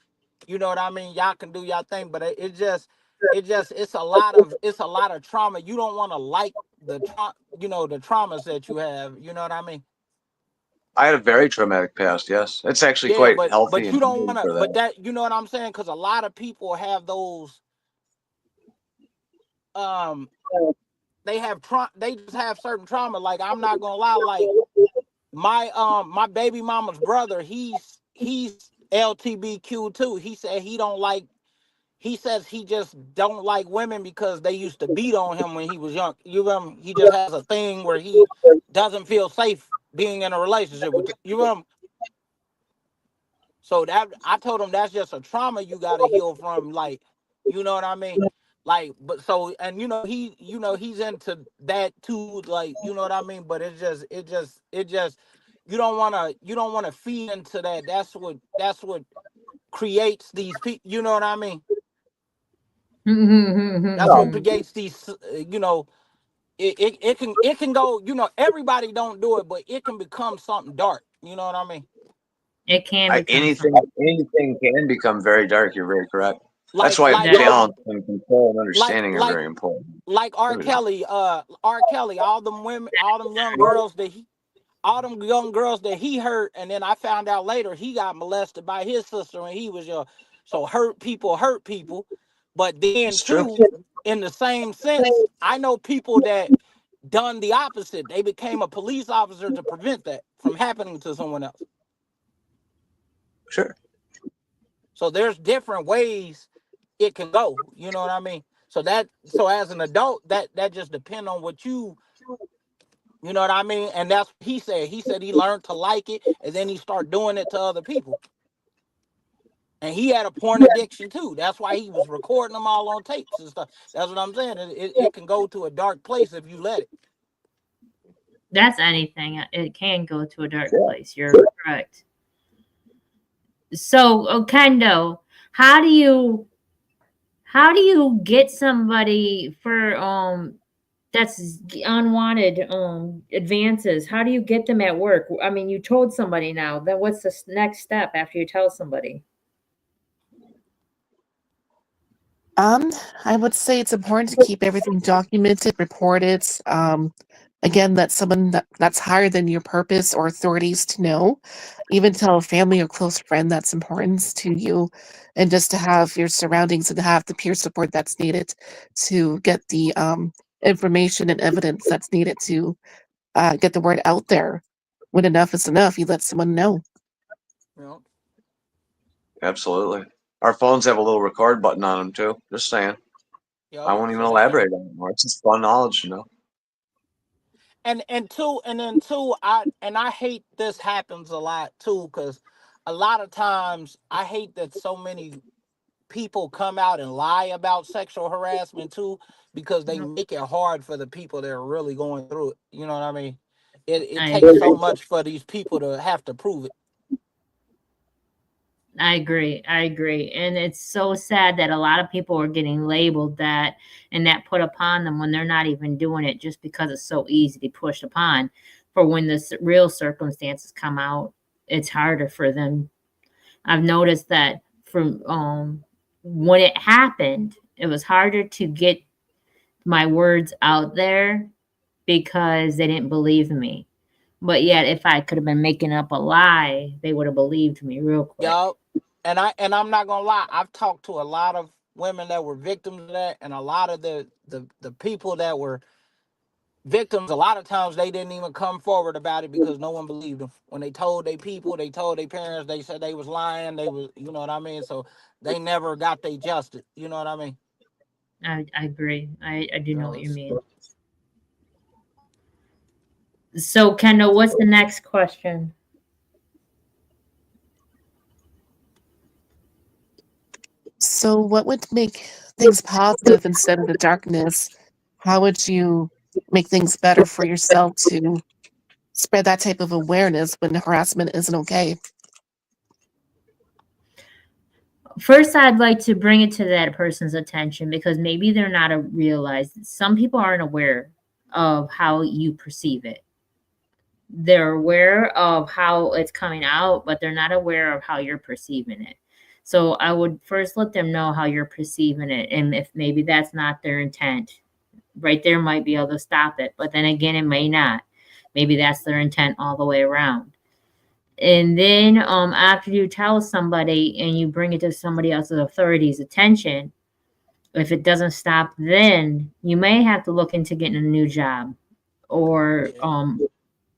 you know what I mean. Y'all can do y'all thing, but it's a lot of trauma. You don't want to like the traumas that you have. You know what I mean? I had a very traumatic past. Yes, it's actually Yeah, quite but healthy but you and don't good want to. for But that. that you know what I'm saying? Because a lot of people have those. Um, they just have certain trauma. Like I'm not gonna lie. Like my baby mama's brother, he's LTBQ too. He said he don't like. He says he just don't like women because they used to beat on him when he was young. He just has a thing where he doesn't feel safe being in a relationship with So that I told him that's just a trauma you got to heal from. Like, you know what I mean? Like, but so and he's into that too. Like, you know what I mean? But it just you don't want to feed into that. That's what creates these people. You know what I mean? That's what No, creates these. It can go. Everybody don't do it, but it can become something dark. You know what I mean? It can become something. anything can become very dark. You're very correct. That's Like why like That like balance and control and like understanding are like very important. like R. Everything. Kelly, all them women, all them young girls that he hurt, and then I found out later he got molested by his sister when he was young. So hurt people, but then It's true. too, in the same sense, I know people that done the opposite. They became a police officer to prevent that from happening to someone else. Sure. So there's different ways it can go. You know what I mean? So as an adult, that just depend on what you know what I mean? And that's what he said. He said he learned to like it and then he started doing it to other people. And he had a porn addiction too. That's why he was recording them all on tapes and stuff. That's what I'm saying. It can go to a dark place if you let it. That's anything. It can go to a dark Yeah. place. You're correct. So, Kendo, how do you how do you get somebody for that's unwanted advances? How do you get them at work? I mean, you told somebody now. Then what's the next step after you tell somebody? Um, I would say it's important to keep everything documented, reported. Again, that someone that's higher than your purpose or authorities to know. Even tell a family or close friend that's important to you, and just to have your surroundings and to have the peer support that's needed to get the information and evidence that's needed to get the word out there. When enough is enough, you let someone know. You know? Absolutely. Our phones have a little record button on them too. Just saying. I Yep. won't even So they can elaborate on it more. It's just fun knowledge. and then two, I hate this happens a lot too, because a lot of times I hate that so many people come out and lie about sexual harassment too, because they make it hard for the people that are really going through it. You know what I mean? It I takes agree. so much for these people to have to prove it. I agree. I agree. And it's so sad that a lot of people are getting labeled that and that put upon them when they're not even doing it just because it's so easy to push upon. For when the real circumstances come out, it's harder for them. I've noticed that from when it happened, It was harder to get my words out there because they didn't believe me. But yet, if I could have been making up a lie, they would have believed me real quick. Yup. And I'm not gonna lie, I've talked to a lot of women that were victims of that, and a lot of the people that were victims, a lot of times they didn't even come forward about it because no one believed them. When they told their people, they told their parents, they said they was lying, they was, you know what I mean? So they never got their justice. You know what I mean? I agree. I do know That what you was mean. So, Kendall, what's the next question? So, what would make things positive instead of the darkness? How would you make things better for yourself to spread that type of awareness when harassment isn't okay? First, I'd like to bring it to that person's attention because maybe they're not realized. Some people aren't aware of how you perceive it. They're aware of how it's coming out, but they're not aware of how you're perceiving it. So I would first let them know how you're perceiving it. And if maybe that's not their intent, right there might be able to stop it. But then again, it may not. Maybe that's their intent all the way around. And then after you tell somebody and you bring it to somebody else's authority's attention, if it doesn't stop, then you may have to look into getting a new job or yeah.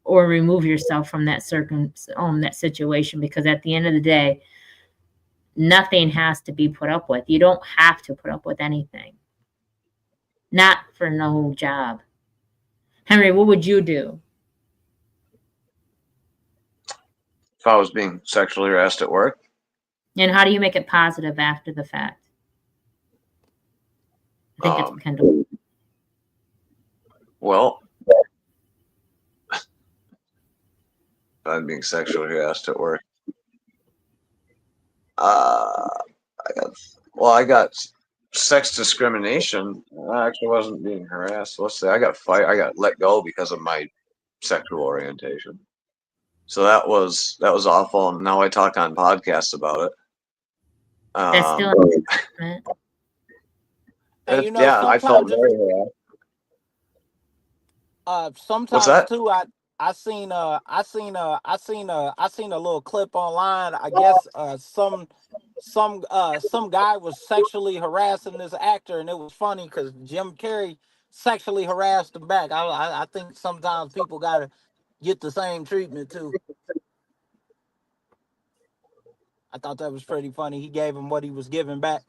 or remove yourself from that that situation, because at the end of the day, nothing has to be put up with. You don't have to put up with anything. Not for no job. Henry, what would you do? If I was being sexually harassed at work, And how do you make it positive after the fact? I think that's um, Kendall. well, if I'm being sexually harassed at work, uh, I got sex discrimination. I actually wasn't being harassed. Let's say I got let go because of my sexual orientation. So that was awful. And now I talk on podcasts about it. That's still Um, an assessment. And you know, yeah, I felt sometimes it's very harassed. What's sometimes that? too I seen a little clip online. I guess some guy was sexually harassing this actor, and it was funny because Jim Carrey sexually harassed him back. I think sometimes people gotta get the same treatment too. I thought that was pretty funny. He gave him what he was giving back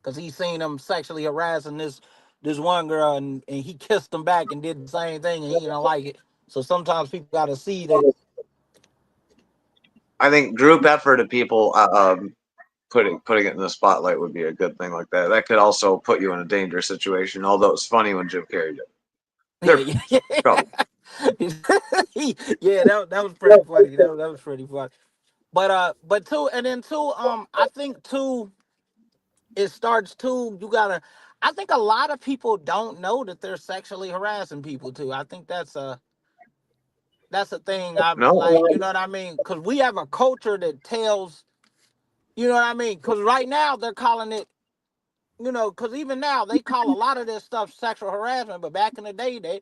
because he seen him sexually harassing this one girl, and he kissed him back and did the same thing, and he didn't like it. So sometimes people gotta see that. I think group effort of people putting it in the spotlight would be a good thing like that. That could also put you in a dangerous situation. Although it's funny when Jim Carrey did. They're Yeah, yeah, probably yeah. That was pretty funny. That was pretty funny. But too, and then too, I think too, it starts too. You gotta. I think a lot of people don't know that they're sexually harassing people too. I think that's a thing. I'm no. like, you know what I mean? Because we have a culture that tells, you know what I mean? Because right now they're calling it, you know, because even now they call a lot of this stuff sexual harassment, but back in the day they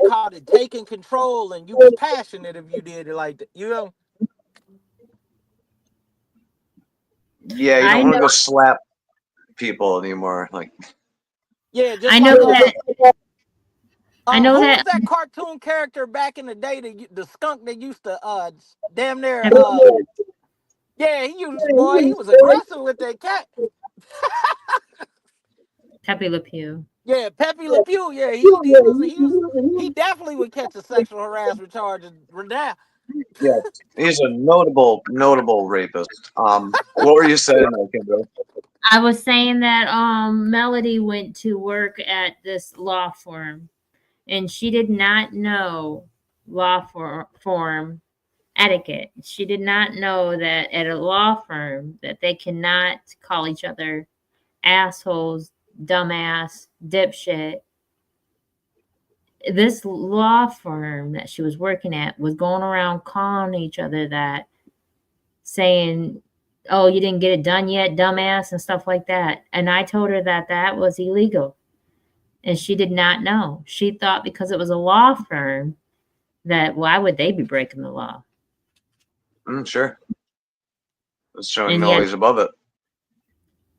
called it taking control, and you was passionate if you did it like that, you know. Yeah, you don't I want to know. go slap people anymore. Like Yeah, just I know like that. I know who was that. that cartoon character back in the day, the skunk that used to damn near Pepe, yeah, he used, boy, he was aggressive with that cat. Pepe Le Pew. Yeah, Pepe Le Pew. Yeah, he definitely would catch a sexual harassment charge now. yeah, he's a notable rapist. What were you saying, Kendall? I was saying that Melody went to work at this law firm and she did not know form etiquette. She did not know that at a law firm that they cannot call each other assholes, dumbass, dipshit. This law firm that she was working at was going around calling each other that, saying oh, you didn't get it done yet, dumbass, and stuff like that. And I told her that that was illegal. And she did not know. She thought because it was a law firm that why would they be breaking the law? Sure. It's showing And no yet ways above it.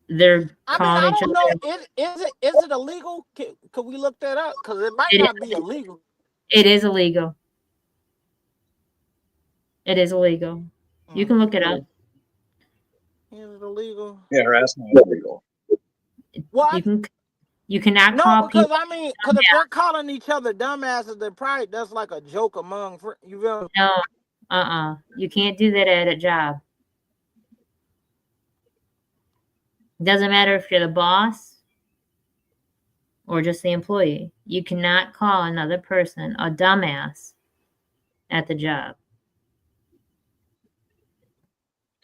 they're I mean, calling I each don't other. know. Is it illegal? Could we look that up? Because it might It, not be illegal. it is illegal. It is illegal. You can look it up. Is it illegal? Yeah, harassment is illegal. What? You cannot No, call because people. I mean, because if they're calling each other dumbasses, then probably that's like a joke among you feel? No, you can't do that at a job. It doesn't matter if you're the boss or just the employee. You cannot call another person a dumbass at the job.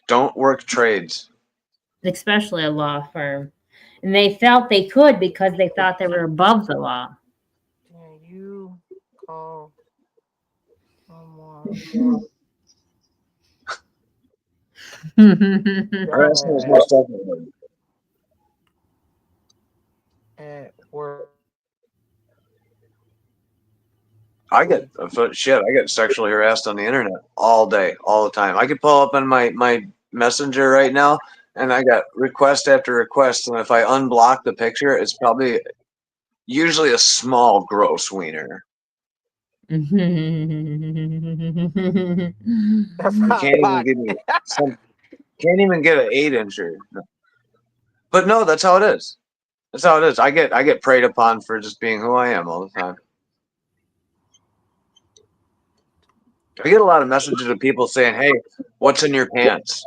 Don't work trades. Especially a law firm. And they felt they could because they thought they were above the law. Can you call someone? Harassment is most definitely. At work. I get sexually harassed on the internet all day, all the time. I could pull up on my messenger right now, and I got request after request. And if I unblock the picture, it's probably usually a small gross wiener. That's You not can't even body. give me can't even get an 8-incher. But no, that's how it is. That's how it is. I get preyed upon for just being who I am all the time. I get a lot of messages of people saying, "Hey, what's in your pants?"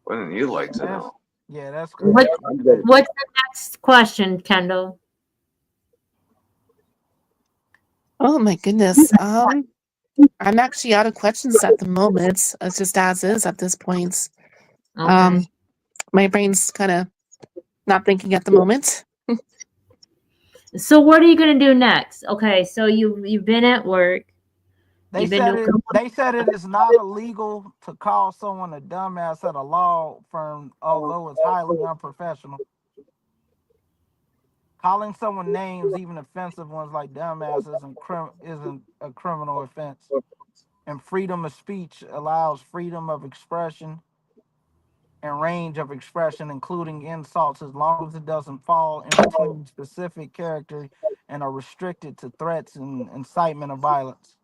Wouldn't you like to know? Yeah, that's great. What's the next question, Kendall? Oh my goodness. I'm actually out of questions at the moment. It's just as is at this point. Okay. My brain's kind of not thinking at the moment. So what are you going to do next? Okay, so you've been at work. They said it is not illegal to call someone a dumbass at a law firm, although it's highly unprofessional. Calling someone names, even offensive ones like dumbass, isn't a criminal offense. And freedom of speech allows freedom of expression and range of expression, including insults, as long as it doesn't fall in between specific characters and are restricted to threats and incitement of violence.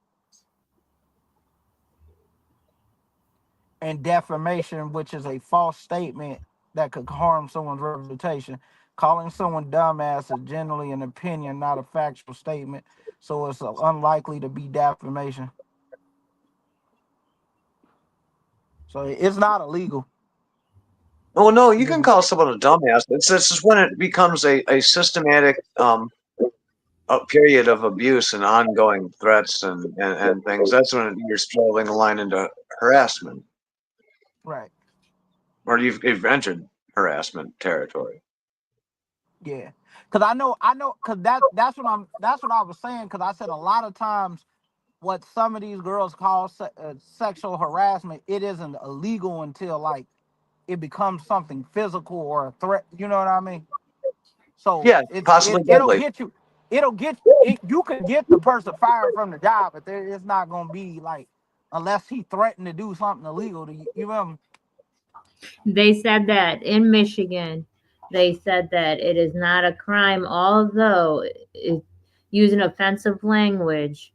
And defamation, which is a false statement that could harm someone's reputation. Calling someone dumbass is generally an opinion, not a factual statement, so it's unlikely to be defamation. So it's not illegal. Oh no, you can call someone a dumbass. It's just when it becomes a systematic a period of abuse and ongoing threats and things. That's when you're straddling the line into harassment. Right. Or you've entered harassment territory. Yeah. Cause I know, cause that's what I was saying. Cause I said a lot of times what some of these girls call sexual harassment, it isn't illegal until like it becomes something physical or a threat. You know what I mean? So Yeah, possibly it'll deadly. get you. You can get the person fired from the job, but it's not gonna be like unless he threatened to do something illegal to you. You know? They said that in Michigan, they said that it is not a crime, although using offensive language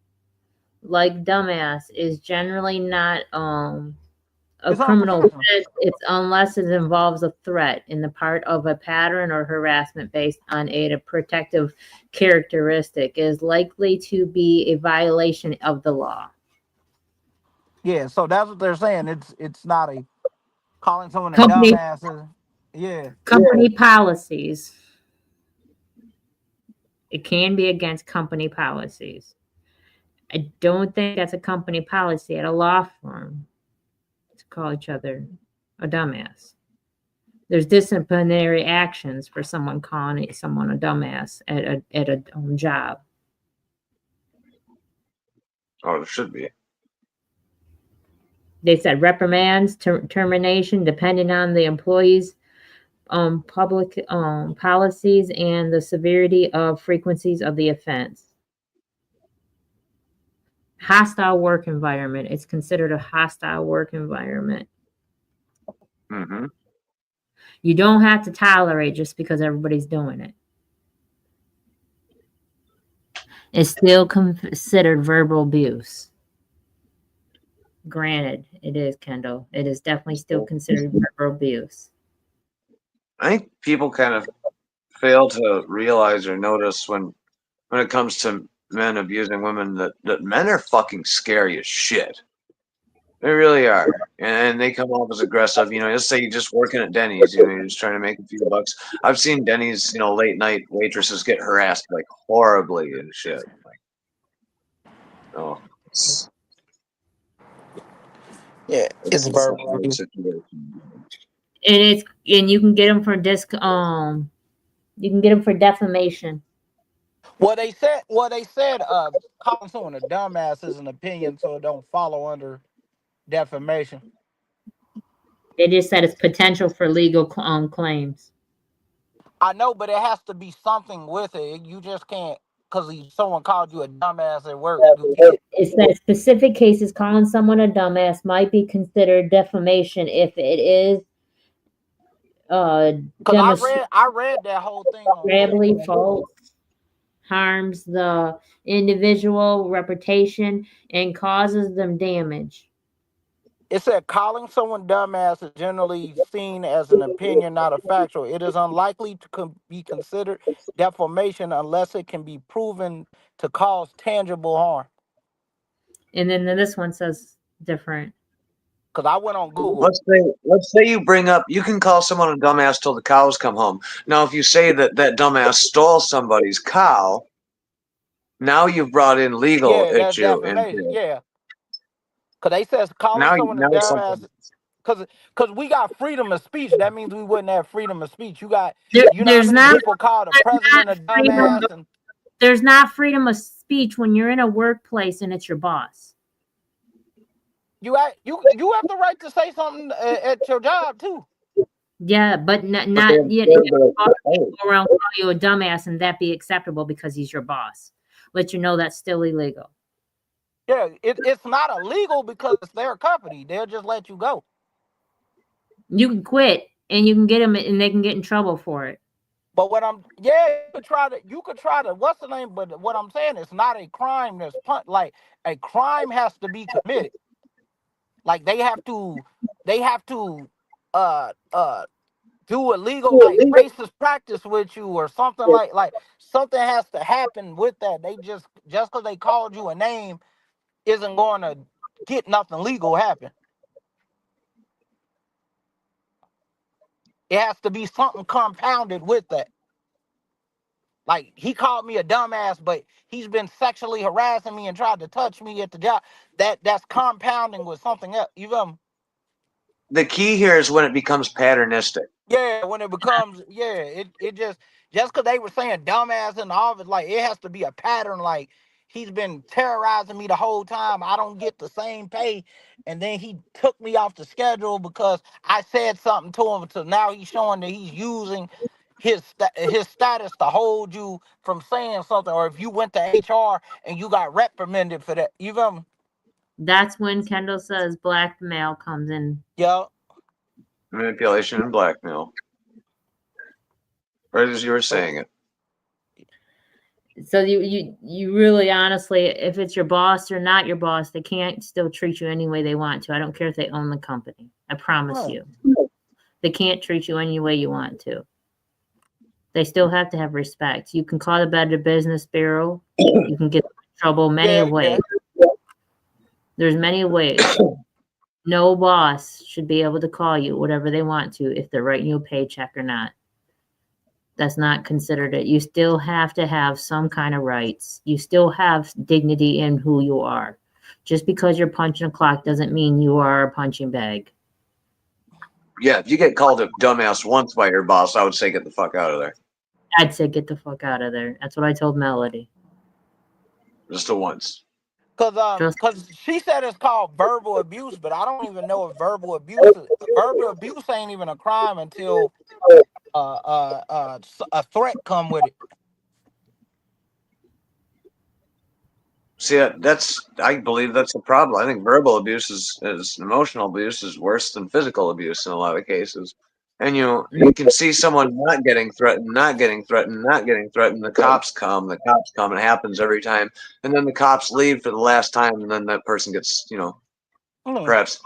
like dumbass is generally not a It's criminal unprofessional. offense. It's unless it involves a threat in the part of a pattern or harassment based on a protective characteristic is likely to be a violation of the law. Yeah, so that's what they're saying. It's not a calling someone a Company dumbass. Yeah. policies. It can be against company policies. I don't think that's a company policy at a law firm to call each other a dumbass. There's disciplinary actions for someone calling someone a dumbass at a job. Oh, there should be. They said reprimands, termination, depending on the employee's public policies and the severity of frequencies of the offense. Hostile work environment. It's considered a hostile work environment. Mm-hmm. You don't have to tolerate just because everybody's doing it. It's still considered verbal abuse. Granted, it is, Kendall. It is definitely still considered verbal abuse. I think people kind of fail to realize or notice when it comes to men abusing women that men are fucking scary as shit. They really are. And they come off as aggressive. You know, just say you're just working at Denny's, you know, you're just trying to make a few bucks. I've seen Denny's, you know, late night waitresses get harassed like horribly and shit. Like, oh, It's it's a verbal hard abuse. situation. And you can get them for you can get them for defamation. Well, they said, calling someone a dumbass is an opinion, so it don't follow under defamation. They just said it's potential for legal claims. I know, but it has to be something with it. You just can't, because someone called you a dumbass at work. You can't. It says specific cases calling someone a dumbass might be considered defamation if it is Because I read that whole thing on demonstrably Facebook. false, harms the individual reputation, and causes them damage. It said calling someone dumbass is generally seen as an opinion, not a factual. It is unlikely to be considered defamation unless it can be proven to cause tangible harm. And then this one says different. Because I went on Google. Let's say you bring up, you can call someone a dumbass till the cows come home. Now, if you say that dumbass stole somebody's cow, now you've brought in legal Yeah, that's issue defamation. into it. Yeah. Because they says calling someone a Now dumbass. Because we got freedom of speech. That means we wouldn't have freedom of speech. You know how There's many not people call the president a dumbass? And there's not freedom of speech when you're in a workplace and it's your boss. you have the right to say something at your job too. Yeah, but not yet. Go around call you a dumbass and that be acceptable because he's your boss. Let you know that's still illegal. Yeah, it's not illegal because it's their company. They'll just let you go. You can quit and you can get them and they can get in trouble for it. But you could try to what's the name? But what I'm saying is not a crime that's like a crime has to be committed. Like they have to uh do illegal like racist practice with you or something like something has to happen with that. They just because they called you a name isn't going to get nothing legal happen. It has to be something compounded with that. Like he called me a dumbass, but he's been sexually harassing me and tried to touch me at the job. That's compounding with something else. You feel me? The key here is when it becomes patternistic. Yeah, when it becomes it just because they were saying dumbass in the office, like it has to be a pattern. Like he's been terrorizing me the whole time. I don't get the same pay, and then he took me off the schedule because I said something to him. So now he's showing that he's using his status to hold you from saying something. Or if you went to HR and you got reprimanded for that, you feel me? That's when Kendall says blackmail comes in. Yeah. Manipulation and blackmail. Right as you were saying it. So you really honestly, if it's your boss or not your boss, they can't still treat you any way they want to. I don't care if they own the company. I promise you. They can't treat you any way you want to. They still have to have respect. You can call the Better Business Bureau. You can get in trouble many ways. There's many ways. No boss should be able to call you whatever they want to if they're writing you a paycheck or not. That's not considered it. You still have to have some kind of rights. You still have dignity in who you are. Just because you're punching a clock doesn't mean you are a punching bag. Yeah, if you get called a dumbass once by your boss, I would say get the fuck out of there. I'd say get the fuck out of there. That's what I told Melody. Just a once. Just cause she said it's called verbal abuse, but I don't even know if verbal abuse ain't even a crime until a threat come with it. See, I believe that's the problem. I think verbal abuse is emotional abuse is worse than physical abuse in a lot of cases. And you can see someone not getting threatened, not getting threatened, not getting threatened. The cops come, and it happens every time. And then the cops leave for the last time, and then that person gets, Mm. perhaps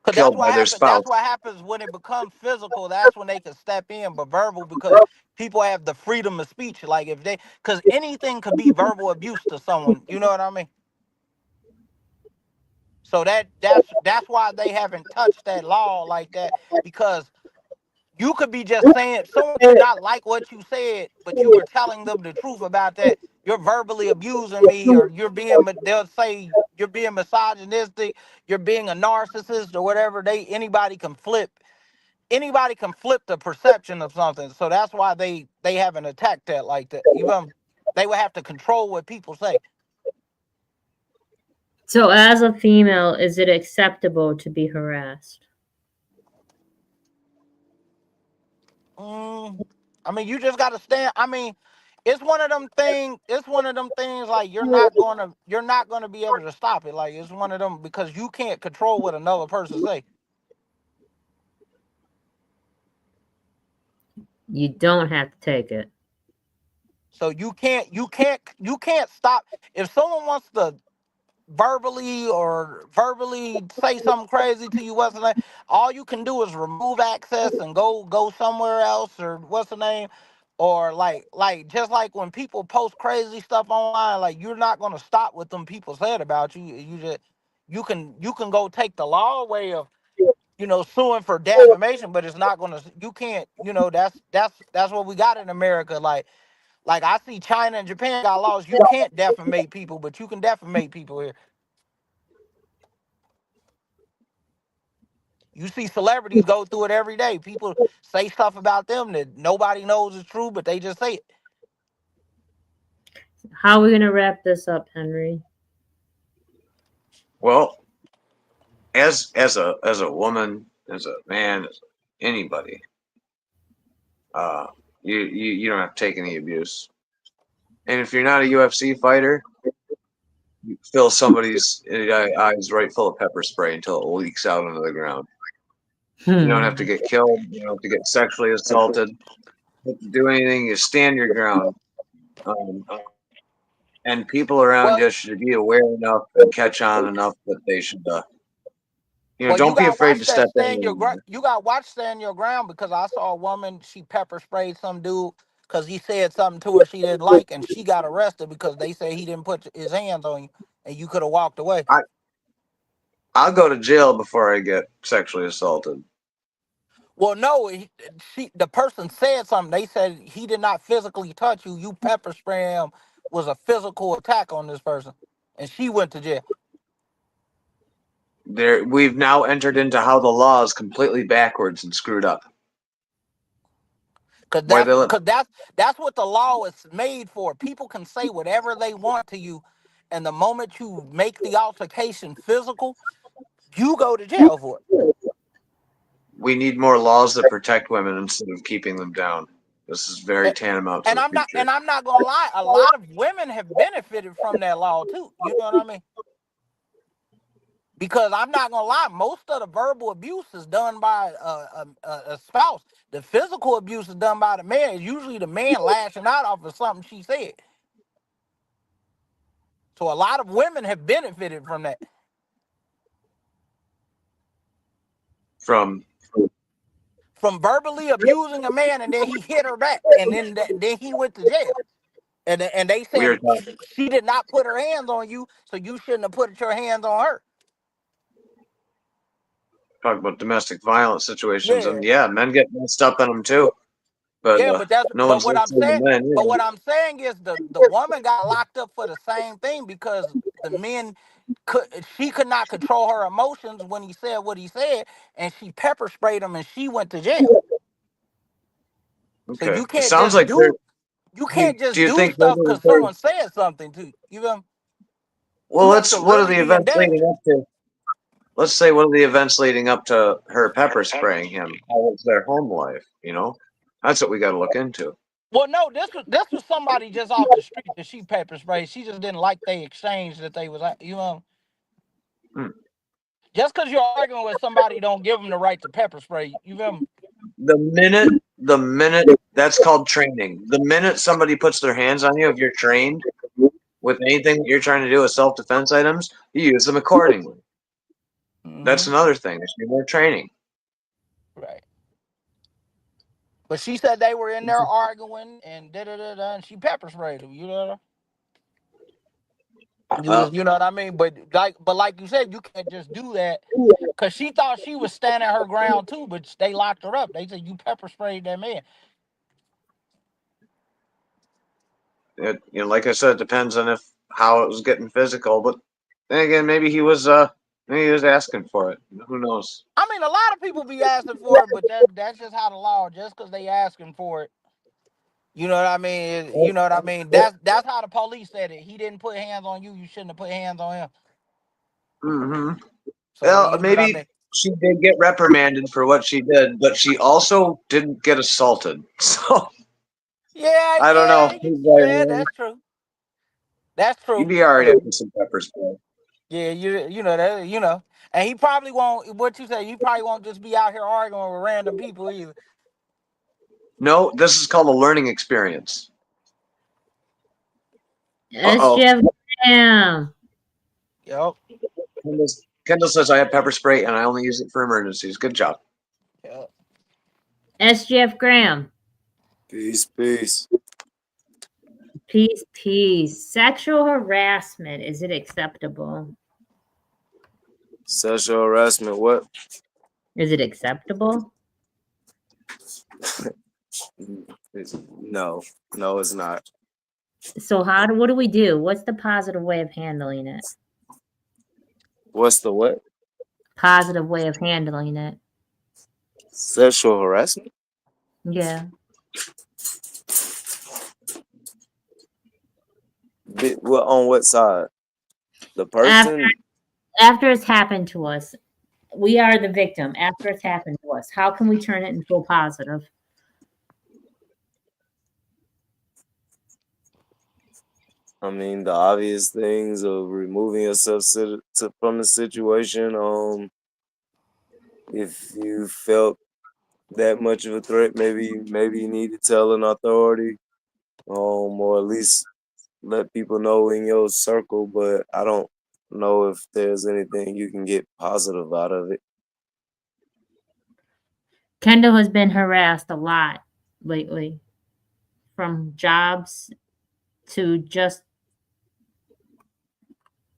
Cause that's killed what by their happens. That's spouse. what happens when it becomes physical. That's when they can step in. But verbal, because people have the freedom of speech. Like if they, cause anything could be verbal abuse to someone. You know what I mean? So that's why they haven't touched that law like that, because you could be just saying someone could not like what you said, but you were telling them the truth about that. You're verbally abusing me, or they'll say you're being misogynistic, you're being a narcissist, or whatever. Anybody can flip the perception of something. So that's why they haven't attacked that like that. Even they would have to control what people say. so as a female, is it acceptable to be harassed? Mm, I mean, you just gotta stand. I mean, it's one of them things. It's one of them things like you're not gonna be able to stop it. Like it's one of them because you can't control what another person say. You don't have to take it. So you can't stop if someone wants to verbally say something crazy to you. What's the name? All you can do is remove access and go somewhere else, or what's the name, or like just like when people post crazy stuff online, like you're not gonna stop what them people said about you. You can go take the law way of suing for defamation, but it's not gonna. You can't. That's what we got in America. Like I see China and Japan got laws. You can't defamate people, but you can defamate people here. You see celebrities go through it every day. People say stuff about them that nobody knows is true, but they just say it. How are we gonna wrap this up, Henry? Well, as a woman, as a man, as anybody, uh, you don't have to take any abuse. And if you're not a UFC fighter, you fill somebody's eyes right full of pepper spray until it leaks out onto the ground. You don't have to get killed. You don't have to get sexually assaulted. You don't have to do anything. You stand your ground. Um, and people around Well, you should be aware enough and catch on enough that they should, you don't be got to afraid watch to that step stand your in. ground. You got to watch stand your ground, because I saw a woman. She pepper sprayed some dude because he said something to her she didn't like, and she got arrested because they said he didn't put his hands on you, and you could have walked away. I'll go to jail before I get sexually assaulted. Well, no, the person said something. They said he did not physically touch you. You pepper spray him was a physical attack on this person, and she went to jail. We've now entered into how the law is completely backwards and screwed up. Cause Why that's they let cause that's what the law is made for. People can say whatever they want to you, and the moment you make the altercation physical, you go to jail for it. we need more laws that protect women instead of keeping them down. This is very And, tantamount to and the I'm not future. and I'm not gonna lie. A lot of women have benefited from that law too. You know what I mean? Because I'm not gonna lie, most of the verbal abuse is done by a spouse. The physical abuse is done by the man. It's usually the man lashing out off of something she said. So a lot of women have benefited from that. From From verbally abusing a man, and then he hit her back, and then he went to jail. And they we are said she did not put her hands on you, so you shouldn't have put your hands on her. talking about domestic violence situations, Yeah, and yeah, men get messed up in them too. But yeah, no one's what I'm listening to saying, men. is the woman got locked up for the same thing, because the men she could not control her emotions when he said what he said, and she pepper sprayed him, and she went to jail. So Okay, it sounds like you Do can't just you do think stuff because someone said something to you. You know? Well, You have to what are really the be in events danger. leading up to? Let's say what are the events leading up to her pepper spraying him? How was their home life? That's what we got to look into. Well, no, this was somebody just off the street that she pepper sprayed. She just didn't like the exchange that they was at. Hmm. Just because you're arguing with somebody, don't give them the right to pepper spray. You feel me? The minute that's called training. The minute somebody puts their hands on you, if you're trained with anything that you're trying to do with self-defense items, you use them accordingly. That's another thing. There's more training. Right. But she said they were in there arguing and da da da da, and she pepper sprayed them. You know. You know what I mean? But like you said, you can't just do that because she thought she was standing her ground too. But they locked her up. They said you pepper sprayed that man. Like I said, it depends on how it was getting physical. But then again, maybe he was asking for it. Who knows? I mean, a lot of people be asking for it, but that's just how the law. Just because they asking for it, you know what I mean? You know what I mean? That's how the police said it. He didn't put hands on you. You shouldn't have put hands on him. Mm-hmm. So Well, you know what I maybe mean? she did get reprimanded for what she did, but she also didn't get assaulted. So Yeah, I don't know. yeah. That's true. That's You'd true. be all right after some pepper spray. Yeah, you know that and he probably won't. What you say? He probably won't just be out here arguing with random people either. No, this is called a learning experience. Uh-oh. SGF Graham. Yep. Kendall says I have pepper spray and I only use it for emergencies. Good job. Yep. SGF Graham. Peace, peace. Peace, peace. Sexual harassment, is it acceptable? Sexual harassment, what? Is it acceptable? No, it's not. So what do we do? What's the positive way of handling it? What's the what? Positive way of handling it. Sexual harassment? Yeah. What on what side? The person? After it's happened to us, we are the victim. After it's happened to us, how can we turn it into a positive? I mean, the obvious things of removing yourself from the situation. If you felt that much of a threat, maybe you need to tell an authority, or at least let people know in your circle. But I don't know if there's anything you can get positive out of it. Kendall has been harassed a lot lately, from jobs to just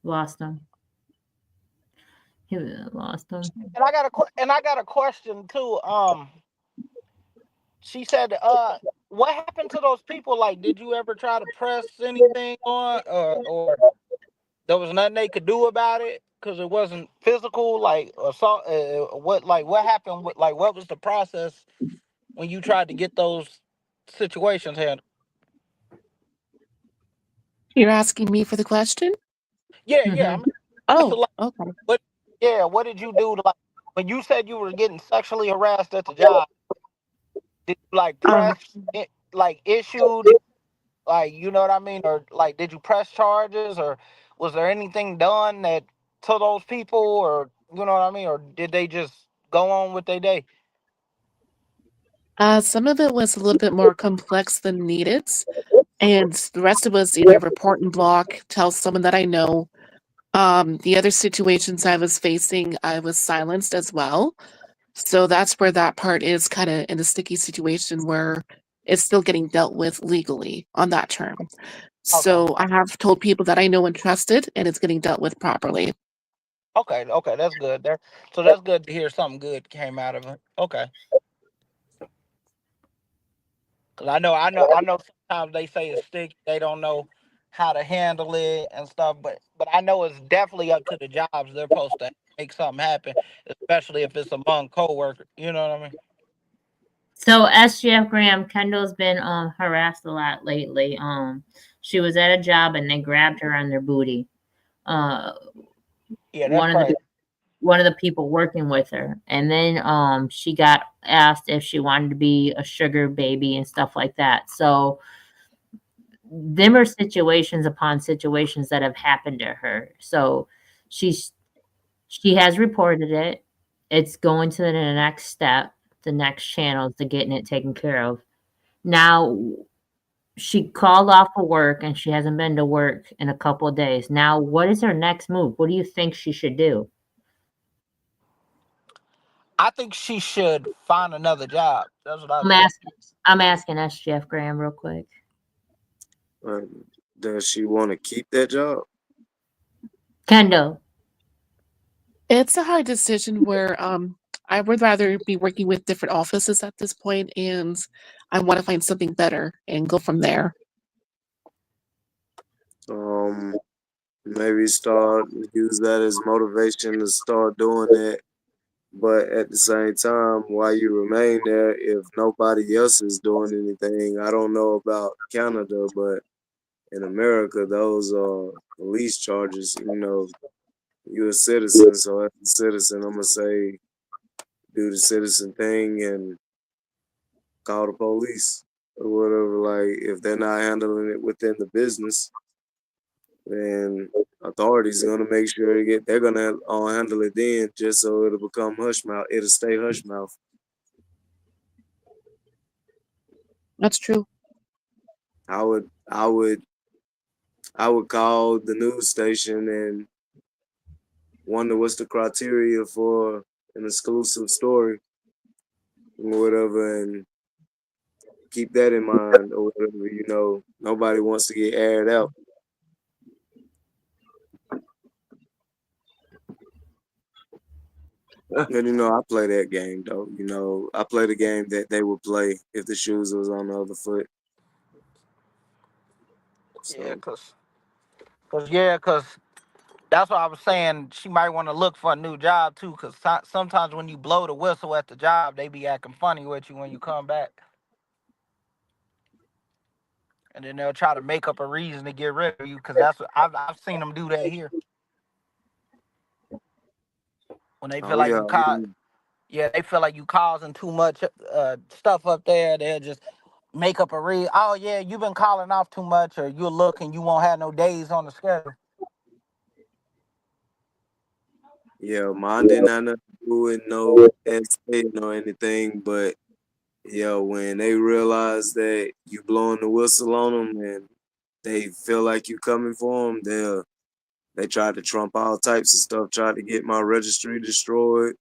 lost him. He lost him. And I got a question too. She said, what happened to those people? Like, did you ever try to press anything on, or there was nothing they could do about it because it wasn't physical, like assault? What happened? What was the process when you tried to get those situations handled? You're asking me for the question? Yeah, yeah. I Mm-hmm. mean, Oh, like, okay. what did you do to, like, when you said you were getting sexually harassed at the job? Did you like press Um, it, like issued, like, you know what I mean, or like did you press charges, or was there anything done that to those people, or you know what I mean, or did they just go on with their day? some of it was a little bit more complex than needed, and the rest of it was either report and block, tell someone that I know. The other situations I was facing, I was silenced as well. So that's where that part is kind of in a sticky situation where it's still getting dealt with legally on that term. Okay, So I have told people that I know and trusted, and it's getting dealt with properly. okay, that's good there. So that's good to hear something good came out of it. Okay, because I know sometimes they say it's sticky, they don't know how to handle it and stuff, but I know it's definitely up to the jobs. They're supposed to make something happen, especially if it's among coworkers. You know what I mean? So SGF Graham, Kendall's been harassed a lot lately. She was at a job and they grabbed her on their booty. Yeah, that's one of the crazy. one of the people working with her, and then she got asked if she wanted to be a sugar baby and stuff like that. So them are situations upon situations that have happened to her. So she's she has reported it. It's going to the next step, the next channel to getting it taken care of. Now she called off of work and she hasn't been to work in a couple of days. Now, what is her next move? What do you think she should do? I think she should find another job. That's what I I'm think. asking I'm asking SGF Graham real quick. Does she want to keep that job? Kendall. It's a hard decision where I would rather be working with different offices at this point, and I want to find something better and go from there. Maybe start use that as motivation to start doing that. But at the same time, while you remain there, if nobody else is doing anything, I don't know about Canada, but in America, those are police charges. You know, you're a citizen, so as a citizen, I'm gonna say do the citizen thing and call the police or whatever. Like if they're not handling it within the business, then authorities are gonna make sure they're gonna handle it then, just so it'll become hush mouth. It'll stay hush mouth. That's true. I would I would I would call the news station and wonder what's the criteria for an exclusive story or whatever, and keep that in mind or whatever. You know, nobody wants to get aired out. And you know, I play that game though. You know, I play the game that they would play if the shoes was on the other foot. Yeah, So cause that's what I was saying. She might want to look for a new job too, cause sometimes when you blow the whistle at the job, they be acting funny with you when you come back, and then they'll try to make up a reason to get rid of you. Cause that's what I've seen them do that here when they feel oh like yeah, you caught. Yeah, they feel like you causing too much stuff up there. They'll just make up a read. Oh yeah, you've been calling off too much, or you'll look and you won't have no days on the schedule. yeah, mine didn't have nothing to do with no SA or anything, but yeah, when they realize that you blowing the whistle on them and they feel like you coming for them, they try to trump all types of stuff, try to get my registry destroyed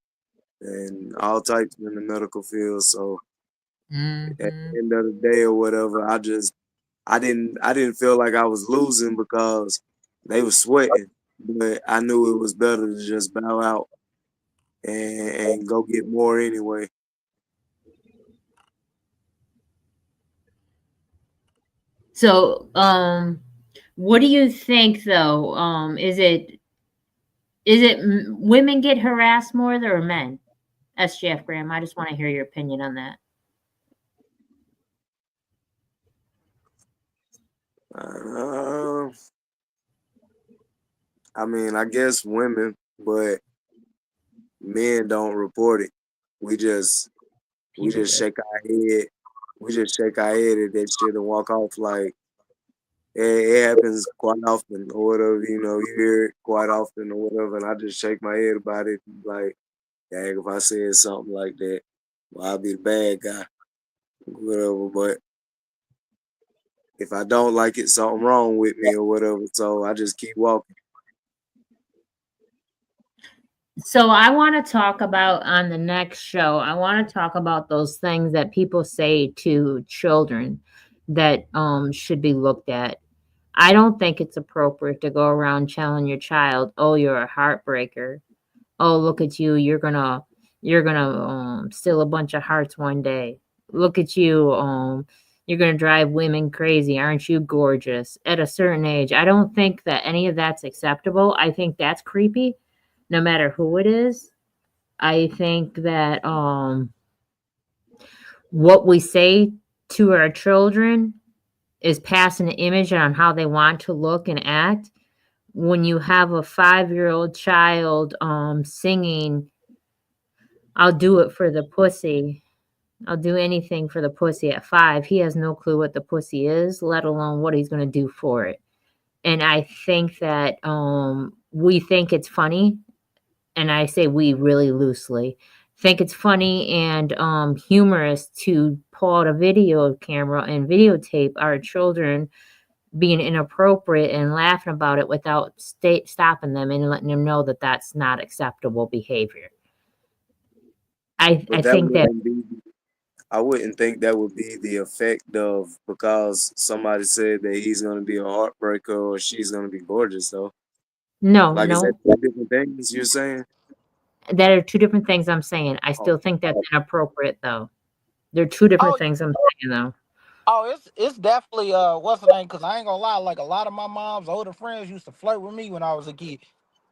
and all types in the medical field. So at Mm-hmm. the end of the day or whatever, I didn't feel like I was losing because they were sweating, but I knew it was better to just bow out and go get more anyway. So, what do you think though? Women get harassed more or men? SGF Graham, I just want to hear your opinion on that. Uh, I mean, I guess women, but men don't report it. We just we People just just shake our head. We just shake our head at that shit and walk off like it happens quite often or whatever. You know, you hear it quite often or whatever, and I just shake my head about it. Like, dang, if I said something like that, well, I'll be the bad guy, whatever. But if I don't like it, something wrong with me or whatever. So I just keep walking. So I want to talk about on the next show. I want to talk about those things that people say to children that should be looked at. I don't think it's appropriate to go around telling your child, "Oh, you're a heartbreaker. Oh, look at you. You're gonna steal a bunch of hearts one day. Look at you. You're gonna drive women crazy. Aren't you gorgeous?" At a certain age, I don't think that any of that's acceptable. I think that's creepy, no matter who it is. I think that what we say to our children is passing an image on how they want to look and act. when you have a 5-year-old child singing, I'll do it for the pussy. I'll do anything for the pussy at 5. He has no clue what the pussy is, let alone what he's going to do for it. And I think that we think it's funny, and I say we really loosely think it's funny and humorous to pull out a video camera and videotape our children being inappropriate and laughing about it without stopping them and letting them know that that's not acceptable behavior. I But that think that wouldn't be. I wouldn't think that would be the effect of because somebody said that he's gonna be a heartbreaker or she's gonna be gorgeous though. Like, is that no, two different things you're saying? that are two different things I'm saying. I Oh, still think that's inappropriate though. They're two different Oh, things I'm saying though. it's definitely what's the name? Cause I ain't gonna lie, like a lot of my mom's older friends used to flirt with me when I was a kid.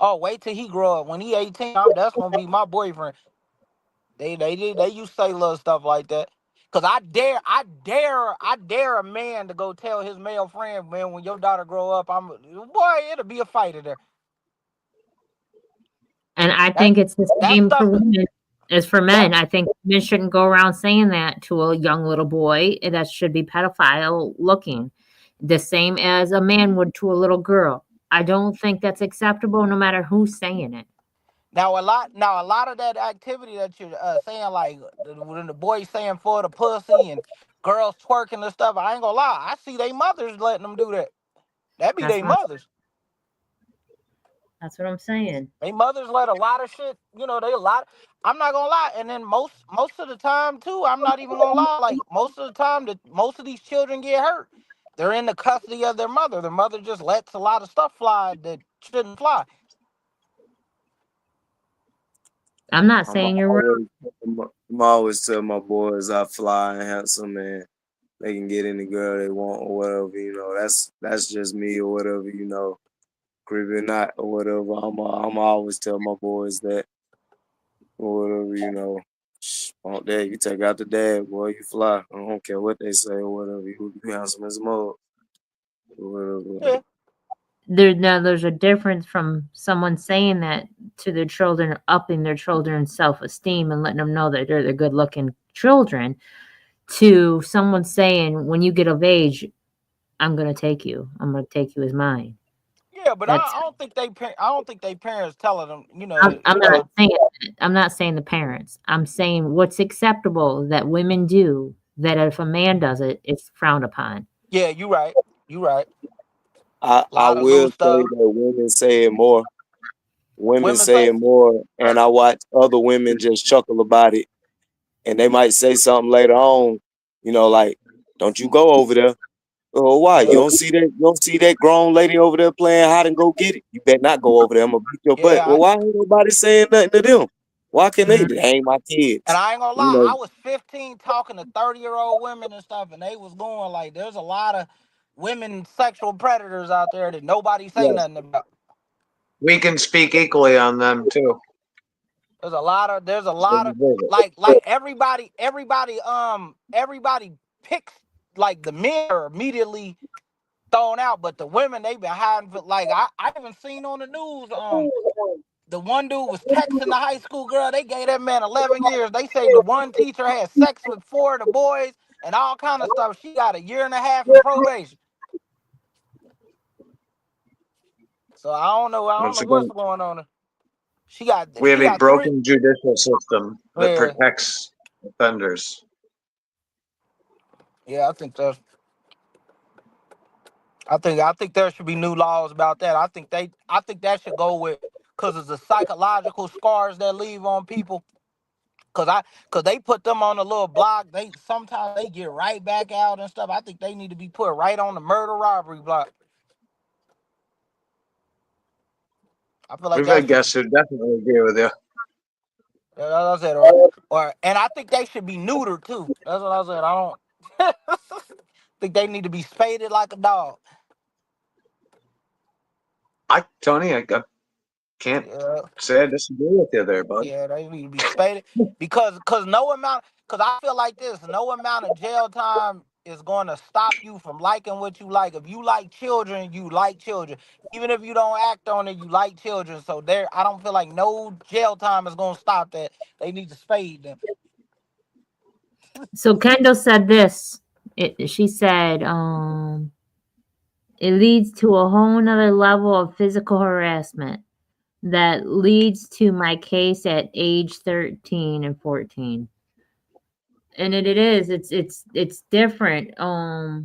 Oh, wait till he grow up. When he 18, that's gonna be my boyfriend. They used to say little stuff like that. Cause I dare a man to go tell his male friend, man, when your daughter grow up, boy, it'll be a fight there. And I That think it's the that same for stuff women as for that men. I think men shouldn't go around saying that to a young little boy. That should be pedophile looking. The same as a man would to a little girl. I don't think that's acceptable no matter who's saying it. now a lot of that activity that you're saying, like when the boys saying for the pussy and girls twerking and stuff, I ain't gonna lie, I see they mothers letting them do that. That be That's they what I'm mothers. that's what I'm saying. They mothers let a lot of shit, they a lot. I'm not gonna lie. And then most of the time too, I'm not even gonna lie. Like most of the time that most of these children get hurt, they're in the custody of their mother. Their mother just lets a lot of stuff fly that shouldn't fly. I'm not I'm saying you're wrong. always, I'm always tell my boys I fly and handsome and they can get any girl they want or whatever. That's just me or whatever. Creepy or not or whatever. I'm always tell my boys that or whatever. On that you take out the dad, boy, you fly. I don't care what they say or whatever. You handsome as a mug or whatever. Yeah, There's a difference from someone saying that to their children, upping their children's self-esteem and letting them know that they're good looking children, to someone saying, when you get of age, I'm going to take you. I'm going to take you as mine. yeah, but That's I don't think they parents telling them, I'm not saying that. I'm not saying the parents. I'm saying what's acceptable that women do, that if a man does it, it's frowned upon. Yeah, you right, you right. A I lot of will loose say stuff. that women say it more. Women Women say say, it more, and I watch other women just chuckle about it, and they might say something later on, like, "Don't you go over there." Oh, why? You yeah, don't see that? You don't see that grown lady over there playing hide and go get it? You better not go over there. I'm gonna beat your butt. yeah. Well, why ain't nobody saying nothing to them? Why can't they? Mhm. They ain't my And kids. I ain't gonna You lie, know. I was 15 talking to 30-year-old women and stuff, and they was going like, there's a lot of women sexual predators out there that nobody say Yes, nothing about. we can speak equally on them too. There's a When lot you of visit. like everybody picks, like the men are immediately thrown out, but the women they been hiding for, like I even seen on the news, the one dude was texting the high school girl. They gave that man 11 years. They say the one teacher had sex with 4 of the boys and all kind of stuff. She got a year and a half in probation. So I don't Once know what's again, going on. we She have a got 3. broken judicial system that Yeah, protects offenders. yeah. I think there should be new laws about that. I think that should go with, because it's the psychological scars that leave on people. Cause they put them on a little block. They sometimes they get right back out and stuff. I think they need to be put right on the murder robbery block. I feel like We've that had should, guests who definitely agree with you. that's what I said, or and I think they should be neutered too. That's what I said. I don't think they need to be spaded like a dog. Tony, I can't Yeah, say I disagree with you there, bud. yeah, they need to be spaded because no amount. Cause I feel like this, no amount of jail time. is going to stop you from liking what you like. If you like children, you like children. Even if you don't act on it, you like children. So there, I don't feel like no jail time is going to stop that. They need to spade them. So Kendall said this. She said, it leads to a whole nother level of physical harassment that leads to my case at age 13 and 14. And it is. It's different. Well,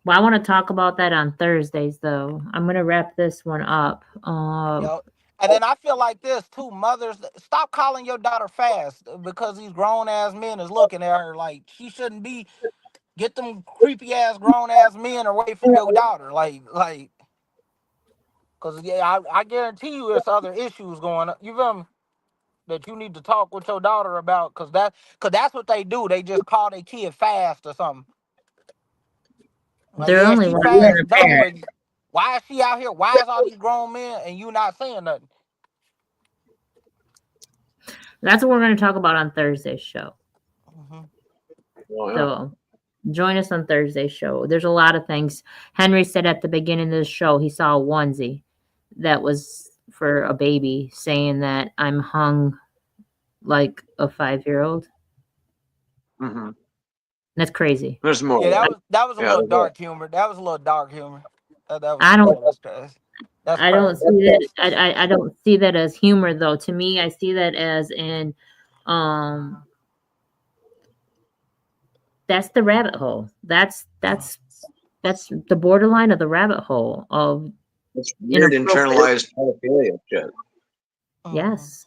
I want to talk about that on Thursdays, though. I'm gonna wrap this one up. Yo. And then I feel like this too, mothers, stop calling your daughter fast because these grown ass men is looking at her like she shouldn't be. Get them creepy ass grown ass men away from your daughter, cause yeah, I guarantee you, there's other issues going on. You feel me? That you need to talk with your daughter about, cause that's what they do. They just call their kid fast or something. Like, They're yeah, only she one fast, dope, parent. but why is she out here? Why is all these grown men and you not saying nothing? That's what we're gonna talk about on Thursday's show. Mm-hmm. Well, yeah. So join us on Thursday's show. There's a lot of things. Henry said at the beginning of the show he saw a onesie that was for a baby saying that I'm hung like a 5-year-old. Mm-hmm. That's crazy. There's more. Yeah, that was a Yeah, little there's more. dark humor. That was a little dark humor. That was I don't that's I don't crazy. see that I don't see that as humor though. To me, I see that as in that's the rabbit hole. That's the borderline of the rabbit hole of It's weird inappropriate. internalized pedophilia shit. Mhm. Yes.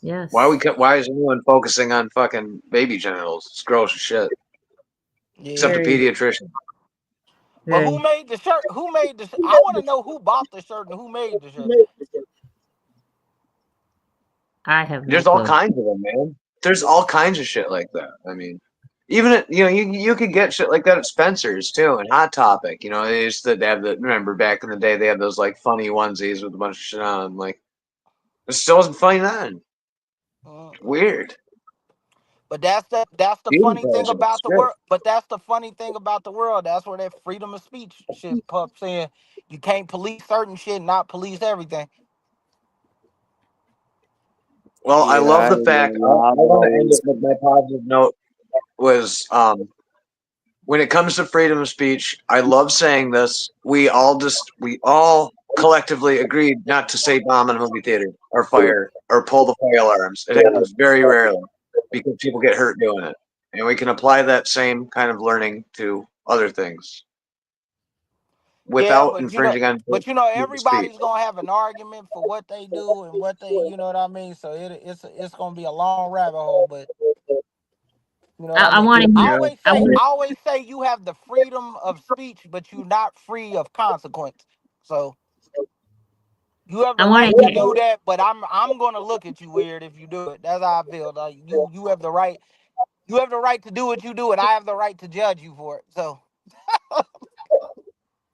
Yes. Why is anyone focusing on fucking baby genitals? It's gross as shit. Except Yeah. a Very, pediatrician. But who very. made the shirt? Who made the? I want to know who bought the shirt and who made the shirt. I have no There's all clue. kinds of them, man. There's all kinds of shit like that. I mean, even at, you could get shit like that at Spencer's too, and Hot Topic. They used to have remember back in the day they had those like funny onesies with a bunch of shit on them. Like it still wasn't funny then. Weird. But that's the Beauty funny thing pageant. about the Shit. world. But that's the funny thing about the world. That's where that freedom of speech shit pup saying you can't police certain shit, not police everything. Well, I Yeah, love I the ain't fact. gonna I lie. I've want to end it always with my positive note was when it comes to freedom of speech, I love saying this. We all collectively agreed not to say bomb in a movie theater or fire or pull the fire alarms. It happens very rarely because people get hurt doing it. And we can apply that same kind of learning to other things Yeah, without infringing on people's speech. everybody's gonna have an argument for what they do and what they, you know what I mean. So it's gonna be a long rabbit hole, but you know what I I mean. want to I hear. Yeah. always I say, want. I always say, you have the freedom of speech, but you're not free of consequence. So you have I the want right to to hear. do that, but I'm gonna look at you weird if you do it. That's how I feel. Like you have the right. You have the right to do what you do, and I have the right to judge you for it. So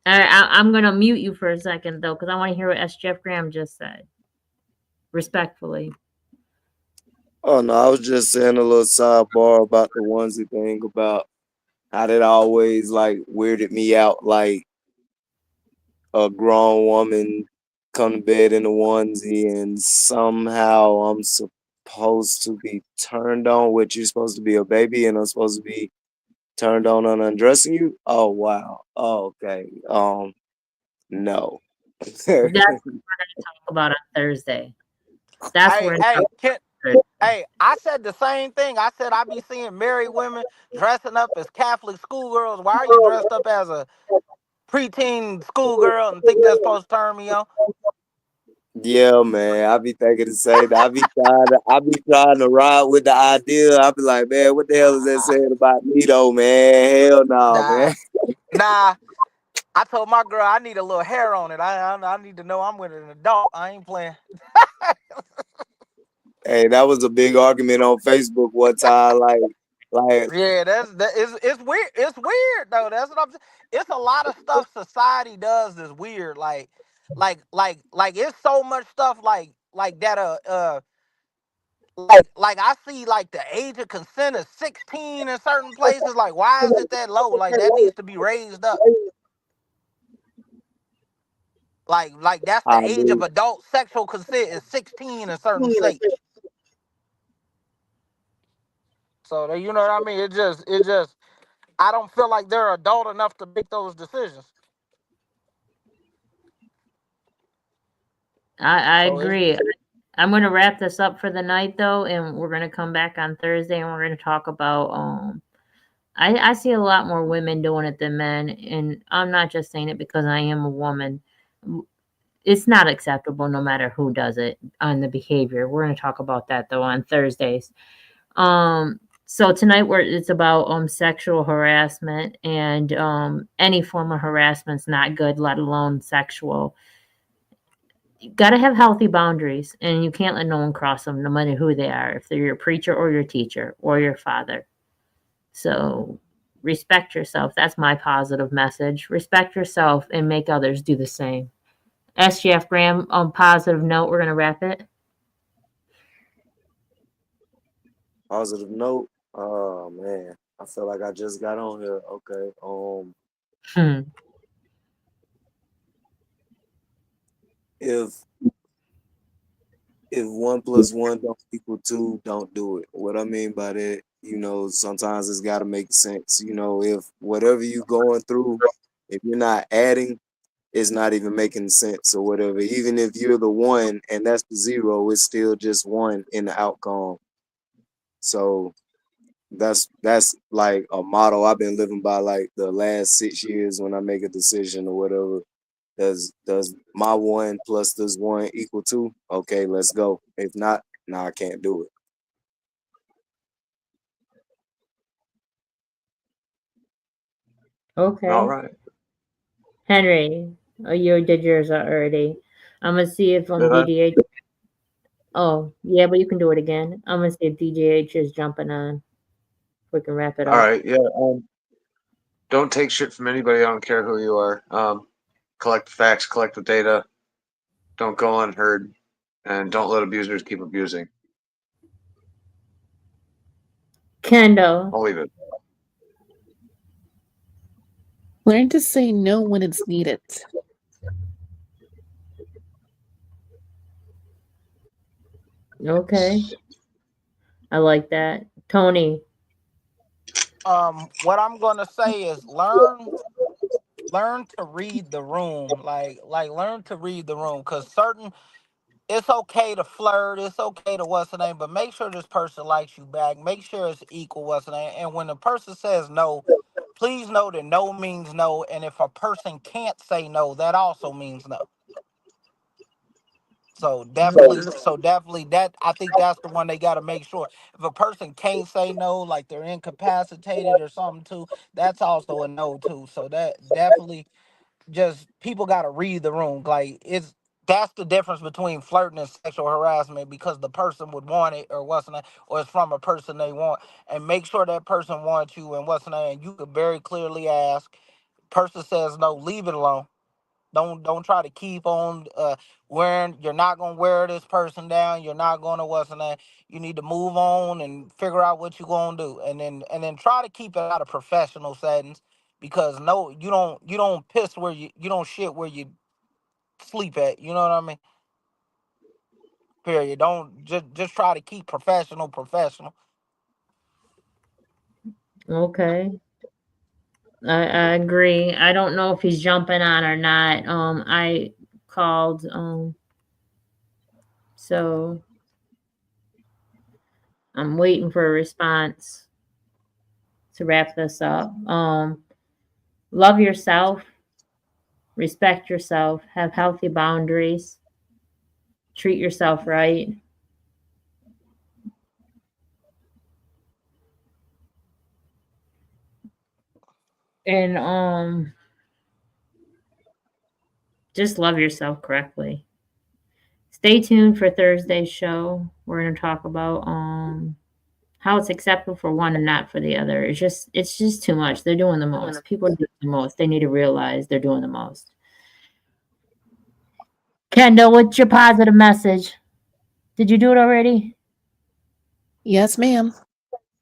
I'm gonna mute you for a second though, because I want to hear what S. Jeff Graham just said. Respectfully. Oh no, I was just saying a little sidebar about the onesie thing about how that always like weirded me out, like a grown woman come to bed in a onesie and somehow I'm supposed to be turned on, which you're supposed to be a baby and I'm supposed to be turned on undressing you. Oh wow. Oh, okay. No. That's what we're gonna talk about on Thursday. That's hey, where hey, can, hey, I said the same thing. I said I be seeing married women dressing up as Catholic schoolgirls. Why are you dressed up as a preteen schoolgirl and think that's supposed to turn me on? Yeah, man. I be thinking the same thing. I be trying to ride with the idea. I be like, man, what the hell is that saying about me though, man? Hell no, Nah, man. nah. I told my girl I need a little hair on it. I need to know I'm with an adult. I ain't playing. Hey, that was a big argument on Facebook one time. Like, Yeah, it's weird. It's weird though. That's what I'm saying. It's a lot of stuff society does that's weird. Like it's so much stuff like that. like I see like the age of consent is 16 in certain places. Like, why is it that low? Like that needs to be raised up. Like that's the I age of agree. adult sexual consent is 16 in certain states. So you know what I mean? It just I don't feel like they're adult enough to make those decisions. I So it's agree. I'm going to wrap this up for the night, though, and we're going to come back on Thursday, and we're going to talk about. I see a lot more women doing it than men, and I'm not just saying it because I am a woman. It's not acceptable, no matter who does it, on the behavior. We're going to talk about that though on Thursdays. So tonight it's about sexual harassment, and any form of harassment's not good, let alone sexual. Got to have healthy boundaries, and you can't let no one cross them, no matter who they are, if they're your preacher or your teacher or your father. So respect yourself. That's my positive message. Respect yourself and make others do the same. SGF Graham, on positive note, we're going to wrap it. Positive note. Oh man, I feel like I just got on here. Okay. Hmm. If 1 + 1 don't equal 2, don't do it. What I mean by that, sometimes it's got to make sense. If whatever you going through, if you're not adding, it's not even making sense or whatever. Even if you're the 1 and that's the 0, it's still just 1 in the outcome. So that's like a motto I've been living by like the last 6 years when I make a decision or whatever. Does my 1 plus this 1 equal 2? Okay, let's go. If not, no, I can't do it. Okay. All right. Henry, you did yours already. I'm going to see if Did I? DDH. Oh, yeah, but you can do it again. I'm going to see if DJH is jumping on. We can wrap it All up. right. Yeah. Don't take shit from anybody. I don't care who you are. Collect the facts, collect the data. Don't go unheard, and don't let abusers keep abusing. Kendall. I'll leave it. Learn to say no when it's needed. Okay. I like that. Tony. what I'm gonna say is learn to read the room. Like learn to read the room, because certain it's okay to flirt, it's okay to what's the name, but make sure this person likes you back. Make sure it's equal what's the name. And when the person says no, please know that no means no. And if a person can't say no, that also means no. So definitely that I think that's the one they gotta make sure. If a person can't say no, like they're incapacitated or something too, that's also a no too. So that definitely just people gotta read the room. Like that's the difference between flirting and sexual harassment, because the person would want it or what's the name, or it's from a person they want. And make sure that person wants you and what's the name. You could very clearly ask. Person says no, leave it alone. Don't try to keep on wearing. You're not gonna wear this person down. You're not gonna what's the name. You need to move on and figure out what you're gonna do, and then try to keep it out of professional settings, because no, you don't piss where you don't shit where you sleep at. You know what I mean? Period. Don't just try to keep professional. Okay. I agree. I don't know if he's jumping on or not. I called. So I'm waiting for a response to wrap this up. Love yourself, respect yourself, have healthy boundaries, treat yourself right. And just love yourself correctly. Stay tuned for Thursday's show. We're going to talk about how it's acceptable for one and not for the other. It's just too much. They're doing the most. People are doing the most. They need to realize they're doing the most. Kendall, what's your positive message? Did you do it already? Yes, ma'am.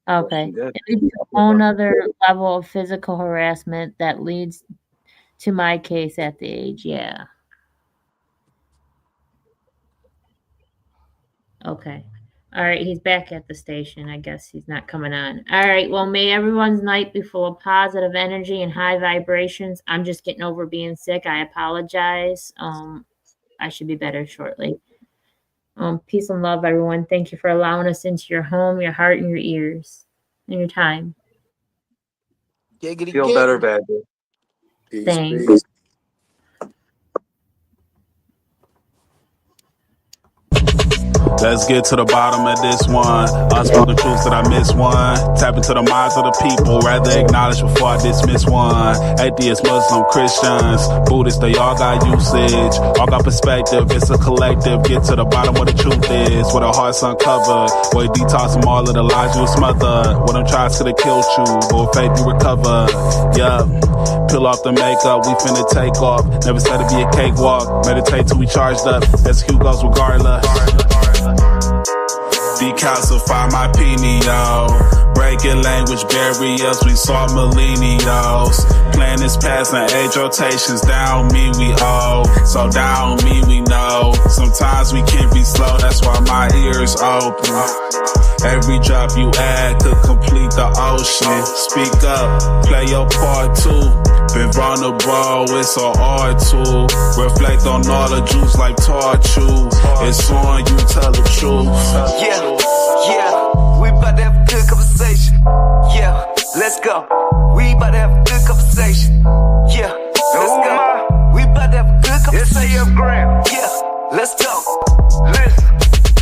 Okay. Good. It leads to a whole nother level of physical harassment that leads to my case at the age. Yeah. Okay. All right. He's back at the station. I guess he's not coming on. All right. Well, may everyone's night be full of positive energy and high vibrations. I'm just getting over being sick. I apologize. I should be better shortly. Peace and love, everyone. Thank you for allowing us into your home, your heart, and your ears, and your time. Giggity, Feel better, giggity. bad. Peace, Thanks. peace. Let's get to the bottom of this one. Unspoken truths that I miss one. Tap into the minds of the people, rather acknowledge before I dismiss one. Atheists, Muslim, Christians, Buddhists, they all got usage. All got perspective, it's a collective. Get to the bottom where the truth is, where the heart's uncovered. Where you detox from all of the lies you smothered. Where them tries could have killed you, but with faith you recover. Yeah, peel off the makeup, we finna take off. Never said it'd be a cakewalk. Meditate till we charged up. Execute goes regardless. Decalcify my pineal. Breaking language barriers, we saw millennials. Plan is passing, age rotations, down me we owe. So down me we know. Sometimes we can be slow, that's why my ears open. Every drop you add could complete the ocean. Speak up, play your part too. Been vulnerable, it's so hard to reflect on all the juice like torture. It's on you, tell the truth. Yeah, we about to have a good conversation. Yeah, let's go. We about to have a good conversation. Yeah, let's go. We about to have a good conversation. Yeah, let's go. Listen.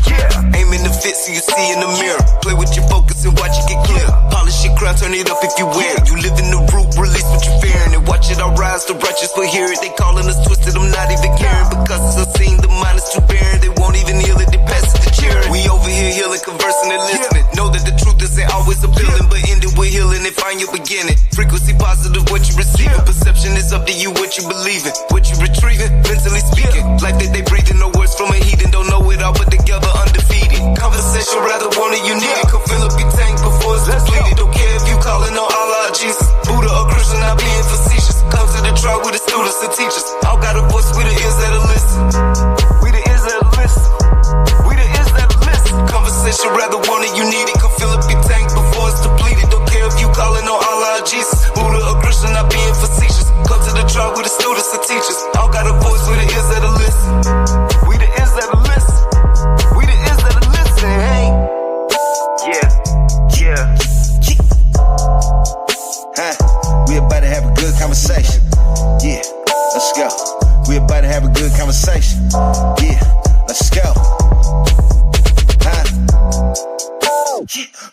Yeah, aim in the fit so you see in the mirror. Play with your focus and watch it get clear. Polish your crown, turn it up if you wear it. You live in the root, release what you're fearing. And watch it all rise, the righteous will hear it. They calling us twisted, I'm not even caring. Because it's a scene, the mind is too barren. They won't even heal it, they pass it to cheering. We over here healing, conversing and listening. Know that the truth isn't always appealing, but end it with healing and find your beginning. Frequency positive, what you receiving. Perception is up to you, what you believing. What you retrieving, mentally speaking. Life that they breathing, no words from a heathen. Don't know it all, but together undefeated. Conversation, rather want it, you need it. Could fill up your tank before it's depleted. Don't care if you calling on Allah, Jesus, Buddha or Christian, not being facetious. Come to the trial with the students and teachers. All got a voice, we the ears that'll listen. We the ears that'll listen. We the ears that'll listen. Conversation, rather want it, you need it. Could fill up your tank before it's depleted. Don't care if you calling on Allah, Jesus, Buddha or Christian, not being facetious. Come to the trial with the students and teachers. All got a voice, we the ears that'll listen. We the ears that'll listen. We the ears that'll listen. Hey. Yeah. We about to have a good conversation. Yeah, let's go. We about to have a good conversation. Yeah, let's go.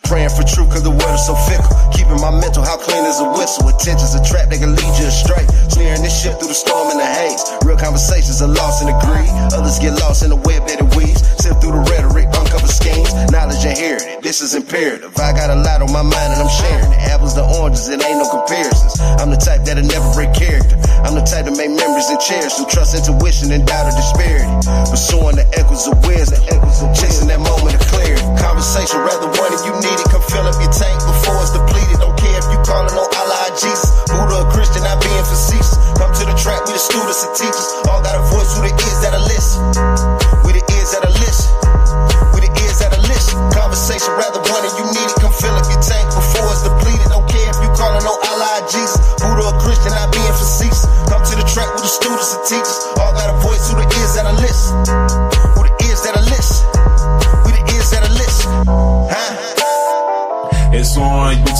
Praying for truth cause the world is so fickle. Keeping my mental how clean as a whistle. Attention's a trap, they can lead you astray. Sneering this shit through the storm and the haze. Real conversations are lost in the greed. Others get lost in the web that it weaves. Sift through the rhetoric, uncover schemes. Knowledge inherited, this is imperative. I got a lot on my mind and I'm sharing it. Apples to oranges, it ain't no comparisons. I'm the type that'll never break character. I'm the type to make memories and cherish them. Trust intuition and doubt of disparity. Pursuing the echoes of wisdom. Chasing that moment of clarity. Conversation, rather one if you need it. Come fill up your tank before it's depleted. Don't care if you calling on Allah, Jesus, Buddha or Christian, not being facetious. Come to the track with the students and teachers. All got a voice, who the ears that'll listen. We the ears that'll listen. We the ears that'll listen. Conversation, rather one if you need it. Come fill up your tank before it's depleted. Don't care if you calling on Allah, Jesus, Buddha or Christian, not being facetious. Come to the track with the students and teachers. All got a voice, who the ears that'll listen. Who the ears that'll listen. We the ears that'll listen. It's on you,